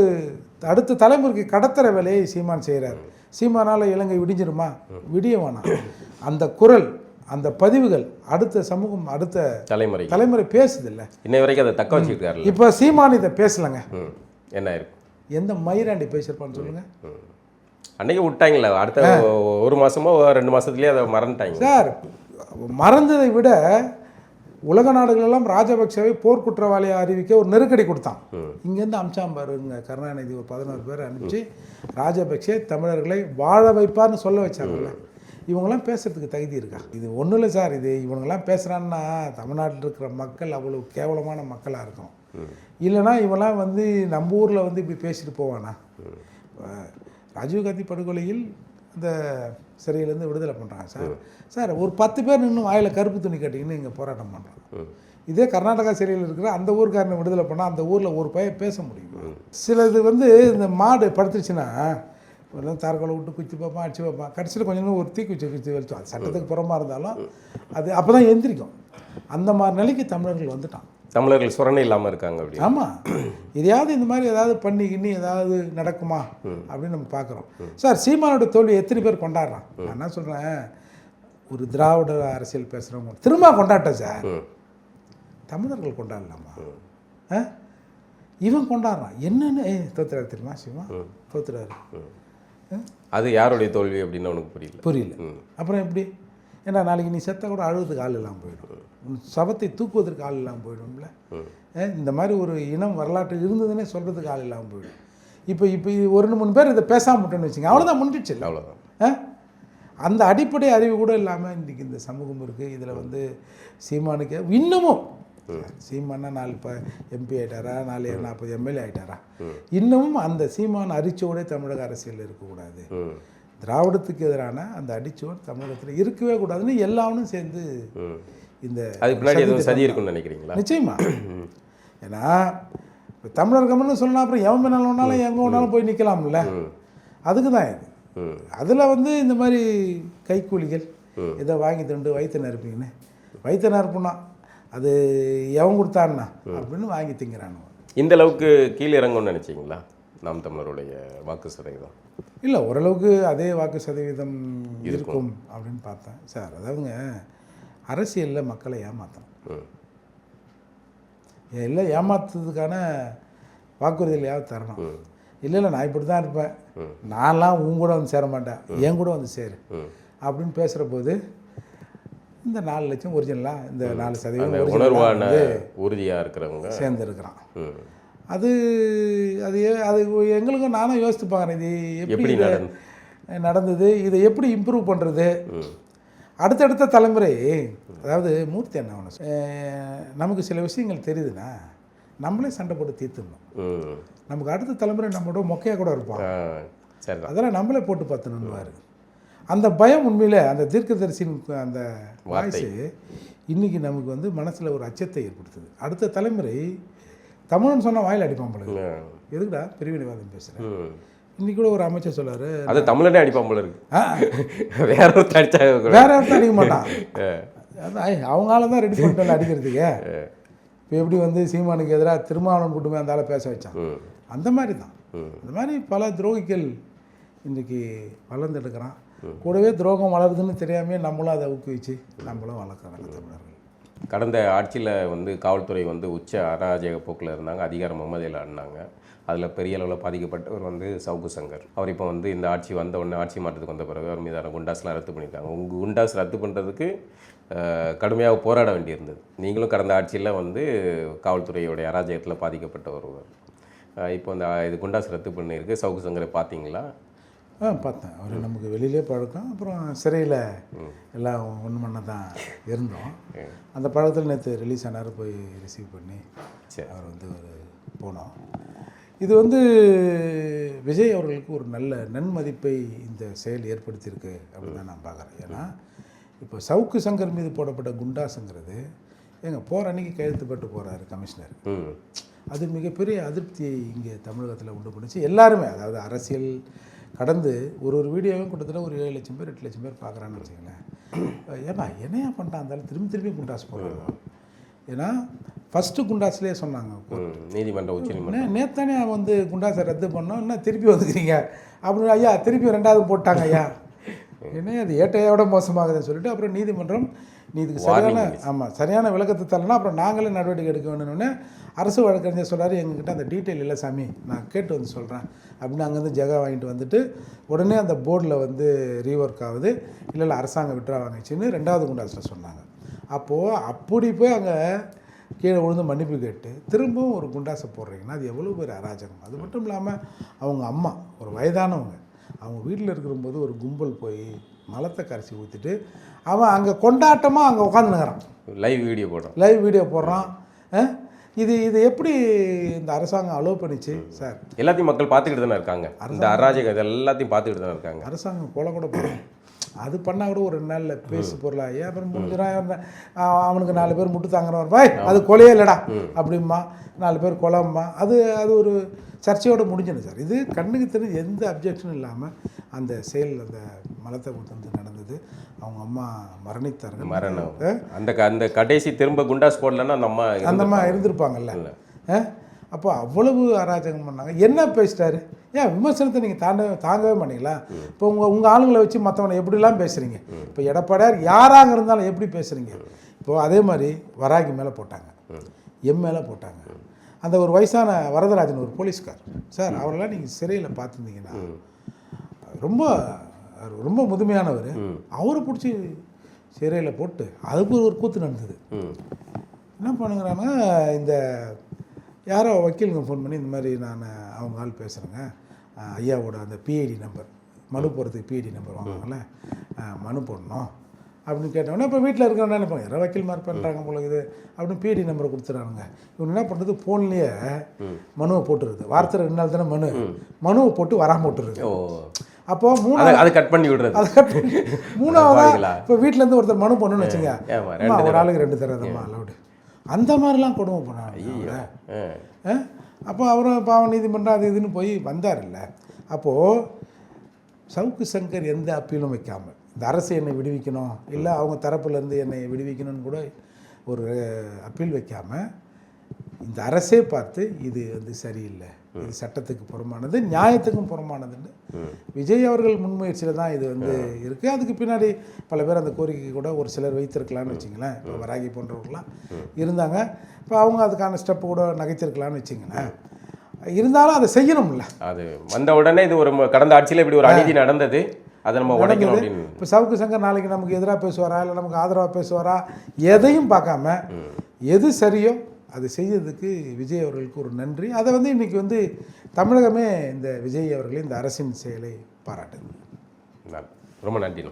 அடுத்த தலைமுறைக்கு கடத்துகிற வேலையை சீமான் செய்கிறார். சீமானால் இலங்கை விடிஞ்சிருமா? விடிய வேணாம். அந்த குரல், அந்த பதிவுகள் அடுத்த சமூகம், அடுத்த தலைமுறை பேசுதில்ல. இன்னை வரைக்கும் அதை தக்க வச்சுருக்காரு. இப்போ சீமான் இதை பேசலைங்க, என்ன இருக்கும்? எந்த மயிராண்டி பேசியிருப்பான்னு சொல்லுங்க. அன்னைக்கு விட்டாங்களே, அடுத்த 1 மாதமோ 2 மாதத்துலேயே அதை மறந்துட்டாங்க சார். மறந்ததை விட உலக நாடுகளெல்லாம் ராஜபக்சேவை போர்க்குற்றவாளியை அறிவிக்க ஒரு நெருக்கடி கொடுத்தான். இங்கேருந்து அம்சாம் பாருங்க, கருணாநிதி ஒரு 11 பேர் அனுப்பிச்சு ராஜபக்சே தமிழர்களை வாழ வைப்பார்னு சொல்ல வச்சாங்கல்ல. இவங்கெல்லாம் பேசுறதுக்கு தகுதி இருக்கா? இது ஒன்றும் இல்லை சார். இது இவங்கெல்லாம் பேசுகிறான்னா தமிழ்நாட்டில் இருக்கிற மக்கள் அவ்வளோ கேவலமான மக்களாக இருக்கும். இல்லைனா இவெல்லாம் வந்து நம்ம ஊரில் வந்து இப்படி பேசிட்டு போவானா? ராஜீவ்காந்தி படுகொலையில் அந்த சிறையிலேருந்து விடுதலை பண்ணுறாங்க சார். சார் ஒரு 10 பேர் நின்று வாயில் கருப்பு துணி கட்டிங்கன்னு இங்கே போராட்டம் பண்ணுறோம். இதே கர்நாடகா சிறையில் இருக்கிற அந்த ஊருக்காரனை விடுதலை பண்ணால் அந்த ஊரில் ஒரு பையன் பேச முடியும். சிலது வந்து இந்த மாடு படுத்துருச்சுன்னா தார்கொலை விட்டு குச்சி பார்ப்பான், அடிச்சு பார்ப்பான், கடைசியில் கொஞ்சம் ஒரு தீக்குச்சி வெளிச்சோம். அது சட்டத்துக்கு புறமாக இருந்தாலும் அது அப்போ தான் எந்திரிக்கும். அந்த மாதிரி நிலைக்கு தமிழர்கள் வந்துட்டான். தமிழர்கள் சுரணை இல்லாமல் இருக்காங்க அப்படி. ஆமாம், எதையாவது இந்த மாதிரி ஏதாவது பண்ணிக்கின்னு ஏதாவது நடக்குமா அப்படின்னு நம்ம பார்க்குறோம். சார் சீமானோட தோல்வி எத்தனை பேர் கொண்டாடுறான்? நான் என்ன சொல்கிறேன், ஒரு திராவிட அரசியல் பேசுகிறவங்க திரும்ப கொண்டாட்டேன் சார். தமிழர்கள் கொண்டாடலாமா? இவன் கொண்டாடுறான் என்னன்னு தோத்துறாரு தெரியுமா? சிவா தோத்துறாரு. அது யாருடைய தோல்வி அப்படின்னு அவனுக்கு புரியல. அப்புறம் எப்படி? ஏன்னா நாளைக்கு நீ செத்த கூட அழுவதுக்கு ஆள் இல்லாமல் போயிடும், சவத்தை தூக்குவதற்கு ஆள் இல்லாமல் போயிடும்ல. இந்த மாதிரி ஒரு இனம் வரலாற்று இருந்ததுன்னே சொல்கிறதுக்கு ஆள் இல்லாமல் போயிடும். இப்போ 1-3 பேர் இதை பேசாமல் விட்டோன்னு வச்சுங்க, அவ்வளோதான், முடிஞ்சிடுச்சு. அவ்வளோதான். அந்த அடிப்படை அறிவு கூட இல்லாமல் இன்றைக்கி இந்த சமூகம் இருக்குது. இதில் வந்து சீமானுக்கு இன்னமும் சீமானா 4 MP ஆகிட்டாரா, 40 MLA ஆகிட்டாரா, இன்னமும் அந்த சீமான அரிச்சோடே தமிழக அரசியல் இருக்கக்கூடாது. திராவிடத்துக்கு எதிரான அந்த அடிச்சுவடு தமிழகத்தில் இருக்கவே கூடாதுன்னு எல்லாரும் சேர்ந்து இந்த சதி இருக்குன்னு நினைக்கிறீங்களா? நிச்சயமா. ஏன்னா இப்போ தமிழர் கம்னு சொல்லலாம், அப்புறம் எவன் மேனாலும் ஒன்றாலும் எங்கே ஒன்றாலும் போய் நிற்கலாம்ல. அதுக்கு தான் இது. அதில் வந்து இந்த மாதிரி கைக்கூலிகள் இதை வாங்கி தண்டு வயிற்று நறுப்பீங்கன்னு, வயிற்று நறுப்புனா அது எவன் கொடுத்தான்னா அப்படின்னு வாங்கி திங்கிறானு. இந்த அளவுக்கு கீழே இறங்கும்னு நினச்சிங்களா நாம் தமிழருடைய வாக்கு சதவீதம்? இல்லை, ஓரளவுக்கு அதே வாக்கு சதவீதம் இருக்கும் அப்படின்னு பார்த்தேன் சார். அதாவதுங்க அரசியலில் மக்களை ஏமாற்றணும், இல்லை ஏமாத்துறதுக்கான வாக்குறுதிகளையாவது தரணும். இல்லை நான் இப்படி தான் இருப்பேன், நான்லாம் உன் கூட வந்து சேர மாட்டேன், என் கூட வந்து சேரு அப்படின்னு பேசுகிற போது இந்த 4 லட்சம் ஒரிஜினலாக இந்த 4% உணர்வான உறுதியாக இருக்கிறவங்க சேர்ந்துருக்கிறான். அது அது அது எங்களுக்கும் நானும் யோசித்து பார்க்குறேன், இது எப்படி நடந்தது, இதை எப்படி இம்ப்ரூவ் பண்ணுறது. அடுத்தடுத்த தலைமுறை, அதாவது மூர்த்தி என்ன ஒன்று, நமக்கு சில விஷயங்கள் தெரியுதுன்னா நம்மளே சண்டை போட்டு தீர்த்துடணும். நமக்கு அடுத்த தலைமுறை நம்மளோட மொக்கையாக கூட இருப்பான், அதெல்லாம் நம்மளே போட்டு பார்த்துணுன்னுவார். அந்த பயம் உண்மையில் அந்த தீர்க்கதரிசின் அந்த வாய்ஸு இன்றைக்கி நமக்கு வந்து மனசில் ஒரு அச்சத்தை ஏற்படுத்துது. அடுத்த தலைமுறை தமிழ்னு சொன்னால் வாயில் அடிப்பான் போல, எதுக்குடா பிரிவினைவாதம் பேசுகிறேன். இன்றைக்கி கூட ஒரு அமைச்சர் சொல்லார், அது தமிழனே அடிப்பான் போல இருக்கு, வேற ஒருத்தர் அடிச்சா வேற ஒருத்தர் அடிக்க மாட்டான். அதான் அவங்களால தான் ரெடி பண்ணிட்டு அடிக்கிறதுக்கு. இப்போ எப்படி வந்து சீமானுக்கு எதிராக திருமாவளவன் கூட்டுமே அந்த ஆளை பேச வச்சான், அந்த மாதிரி தான். அந்த மாதிரி பல துரோகிகள் இன்றைக்கி வளர்ந்துட்டுருக்கிறான். கூடவே துரோகம் வளருதுன்னு தெரியாமே நம்மளும் அதை ஊக்குவிச்சு நம்மளும் வளர்க்குறாங்க தமிழர்கள். கடந்த ஆட்சியில் வந்து காவல்துறை வந்து உச்ச அராஜக போக்கில் இருந்தாங்க, அதிகாரம் மமதையில் ஆடினாங்க. அதில் பெரிய அளவில் பாதிக்கப்பட்டவர் வந்து சவுக்கு சங்கர். அவர் இப்போ வந்து இந்த ஆட்சி வந்த உடனே, ஆட்சி மாற்றத்துக்கு வந்த பிறகு அவர் மீதான குண்டாஸ்லாம் ரத்து பண்ணியிருக்காங்க. உங்கள் குண்டாஸ் ரத்து பண்ணுறதுக்கு கடுமையாக போராட வேண்டியிருந்தது. நீங்களும் கடந்த ஆட்சியில் வந்து காவல்துறையோடைய அராஜகத்தில் பாதிக்கப்பட்ட ஒருவர். இப்போ இந்த இது குண்டாஸ் ரத்து பண்ணியிருக்கு, சவுக்கு சங்கரை பார்த்தீங்களா? பார்த்தேன். அவர் நமக்கு வெளியிலே பழக்கம். அப்புறம் சிறையில் எல்லாம் ஒன்று மண்ண தான் இருந்தோம். அந்த பழக்கத்தில் நேற்று ரிலீஸ் ஆனார், போய் ரிசீவ் பண்ணி அவர் வந்து ஒரு போனோம். இது வந்து விஜய் அவர்களுக்கு ஒரு நல்ல நன்மதிப்பை இந்த செயல் ஏற்படுத்தியிருக்கு அப்படின்னு தான் நான் பார்க்குறேன். ஏன்னா இப்போ சவுக்கு சங்கர் மீது போடப்பட்ட குண்டாசுங்கிறது போகிற அன்றைக்கி கையெழுத்துப்பட்டு போகிறாரு கமிஷனர். அது மிகப்பெரிய அதிருப்தியை இங்கே தமிழகத்தில் உண்டு பண்ணிச்சு. எல்லாருமே, அதாவது அரசியல் கடந்து ஒரு வீடியோவும் கிட்டத்தட்ட ஒரு 7 லட்சம் பேர் 8 லட்சம் பேர் பார்க்குறான்னு வச்சுங்களேன். ஏன்னா என்னையா பண்ணிட்டான் இருந்தாலும் திரும்பி குண்டாசு போடுறாங்க. ஏன்னா ஃபஸ்ட்டு குண்டாஸ்லேயே சொன்னாங்க நீதிமன்றம் நேத்தானே வந்து குண்டாசை ரத்து பண்ணோம், என்ன திருப்பி வந்துக்கிறீங்க அப்படின்னு. ஐயா திருப்பி 2வது போட்டாங்க ஐயா, என்ன அது ஏட்டையோட மோசமாகுதுன்னு சொல்லிட்டு அப்புறம் நீதிமன்றம் இதுக்கு சரியான விளக்கத்தை தரலன்னா அப்புறம் நாங்களே நடவடிக்கை எடுக்க வேணும்னு அரசு வழக்கறிஞர் சொல்கிறாரு. எங்ககிட்ட அந்த டீட்டெயில் இல்லை சாமி, நான் கேட்டு வந்து சொல்கிறேன் அப்படின்னு அங்கேருந்து ஜெகா வாங்கிட்டு வந்துட்டு உடனே அந்த போர்டில் வந்து ரீஒர்க் ஆகுது. இல்லை அரசாங்கம் விட்ரா வாங்கிச்சின்னு 2வது குண்டாஸில் சொன்னாங்க. அப்போது அப்படி போய் அங்கே கீழே விழுந்து மன்னிப்பு கேட்டு திரும்பவும் ஒரு குண்டாசை போடுறீங்கன்னா அது எவ்வளோ பேர் அராஜகம். அது மட்டும் இல்லாமல் அவங்க அம்மா ஒரு வயதானவங்க, அவங்க வீட்டில் இருக்கிறபோது ஒரு கும்பல் போய் மலத்தை கரைச்சி ஊற்றிட்டு அவன் அங்கே கொண்டாட்டமாக அங்கே உட்காந்துனுங்கிறான். லைவ் வீடியோ போடுறான். இது எப்படி இந்த அரசாங்கம் அலோவ் பண்ணிச்சு சார்? எல்லாத்தையும் மக்கள் பார்த்துக்கிட்டு தானே இருக்காங்க. இந்த அராஜகம் இது எல்லாத்தையும் பார்த்துக்கிட்டு தானே இருக்காங்க. அரசாங்கம் கொலை கூட போடும், அது பண்ணால் கூட ஒரு 2 நாளில் பேசு பொருளாக அப்புறம் முடிஞ்சிடும். அவனுக்கு 4 பேர் முட்டு தாங்குறவன் பாய் அது கொலையே இல்லைடா அப்படிம்மா, 4 பேர் கொலைம்மா, அது ஒரு சர்ச்சையோடு முடிஞ்சிடும் சார். இது கண்ணுக்கு தெரிஞ்சு எந்த அப்ஜெக்ஷனும் இல்லாமல் அந்த செயல், அந்த மலத்தை வந்து நடந்தது. அவங்க அம்மா மரணித்தார்கள். மரணம் அந்த கடைசி திரும்ப குண்டாஸ் போடலன்னா அந்த அம்மா இருந்திருப்பாங்கல்ல. அப்போ அவ்வளவு அராஜகம் பண்ணாங்க. என்ன பேசிட்டாரு? ஏன் விமர்சனத்தை நீங்கள் தாங்கவே மாட்டீங்களா? இப்போ உங்கள் ஆளுங்களை வச்சு மற்றவனை எப்படிலாம் பேசுகிறீங்க? இப்போ எடப்பாடியார் யாராக இருந்தாலும் எப்படி பேசுகிறீங்க? இப்போது அதே மாதிரி வராகி மேலே போட்டாங்க, எம் மேலே போட்டாங்க. அந்த ஒரு வயசான வரதராஜன் ஒரு போலீஸ்கார் சார், அவரெல்லாம் நீங்கள் சிறையில் பார்த்துருந்தீங்கன்னா ரொம்ப ரொம்ப முதுமையானவர். அவரை பிடிச்சி சிறையில் போட்டு அதுக்கு ஒரு கூத்து நடந்தது. என்ன பண்ணுங்கிறாங்க, இந்த யாரோ வக்கீலுங்க ஃபோன் பண்ணி இந்த மாதிரி நான் அவங்க ஆள் பேசுகிறேங்க, ஐயாவோட அந்த பிஐடி நம்பர், மனு போடுறதுக்கு பிஐடி நம்பர் வாங்குவாங்கள்ல, மனு போடணும் அப்படின்னு கேட்டோன்னே இப்போ வீட்டில் இருக்கிறவங்க நினைப்பாங்க யாரோ வக்கீல் மாதிரி பண்ணுறாங்க போல இது அப்படின்னு பிஐடி நம்பரை கொடுத்துட்றாங்க. இவங்க என்ன பண்ணுறது, ஃபோன்லேயே மனுவை போட்டுருது. வாரத்தில் 2 நாள் தானே மனுவை போட்டு வராமல் விட்டுருது. அப்போ 3வது கட் பண்ணி விடுறது. அதை கட் பண்ணி 3வது இப்போ வீட்டிலேருந்து ஒருத்தர் மனு பண்ணணும்னு வச்சுங்க, ஒரு ஆளுக்கு 2 தரதம்மா அலவுடு, அந்த மாதிரிலாம் கொடுமை பண்ணாங்க. அப்போ அவரும் பாவம் நீதிமன்றம் அது இதுன்னு போய் வந்தார் இல்லை. அப்போது சவுக்கு சங்கர் எந்த அப்பீலும் வைக்காமல் இந்த அரசு என்னை விடுவிக்கணும், இல்லை அவங்க தரப்புலேருந்து என்னை விடுவிக்கணும்னு கூட ஒரு அப்பீல் வைக்காமல் இந்த அரசே பார்த்து இது வந்து சரியில்லை, இது சட்டத்துக்கு புறமானது, நியாயத்துக்கும் புறமானதுன்னு விஜய் அவர்கள் முன்முயற்சியில் தான் இது வந்து இருக்குது. அதுக்கு பின்னாடி பல பேர் அந்த கோரிக்கை கூட ஒரு சிலர் வைத்திருக்கலான்னு வச்சிங்களேன். இப்போ வராகி போன்றவர்கள்லாம் இருந்தாங்க. இப்போ அவங்க அதுக்கான ஸ்டெப்பு கூட நகைச்சிருக்கலான்னு வச்சிங்களேன். இருந்தாலும் அதை செய்யணும்ல. அது வந்த உடனே இது ஒரு கடந்த ஆட்சியில் இப்படி ஒரு அநீதி நடந்தது, அதை நம்ம உடைக்கணும் அப்படின்னு. இப்போ சவுக்கு சங்கர் நாளைக்கு நமக்கு எதிராக பேசுவாரா இல்லை நமக்கு ஆதரவாக பேசுவாரா, எதையும் பார்க்காம எது சரியோ அது செய்யறதுக்கு விஜய் அவர்களுக்கு ஒரு நன்றி. அதை வந்து இன்றைக்கி வந்து தமிழகமே இந்த விஜய் அவர்களை இந்த அரசின் செயலை பாராட்டுது. ரொம்ப நன்றி.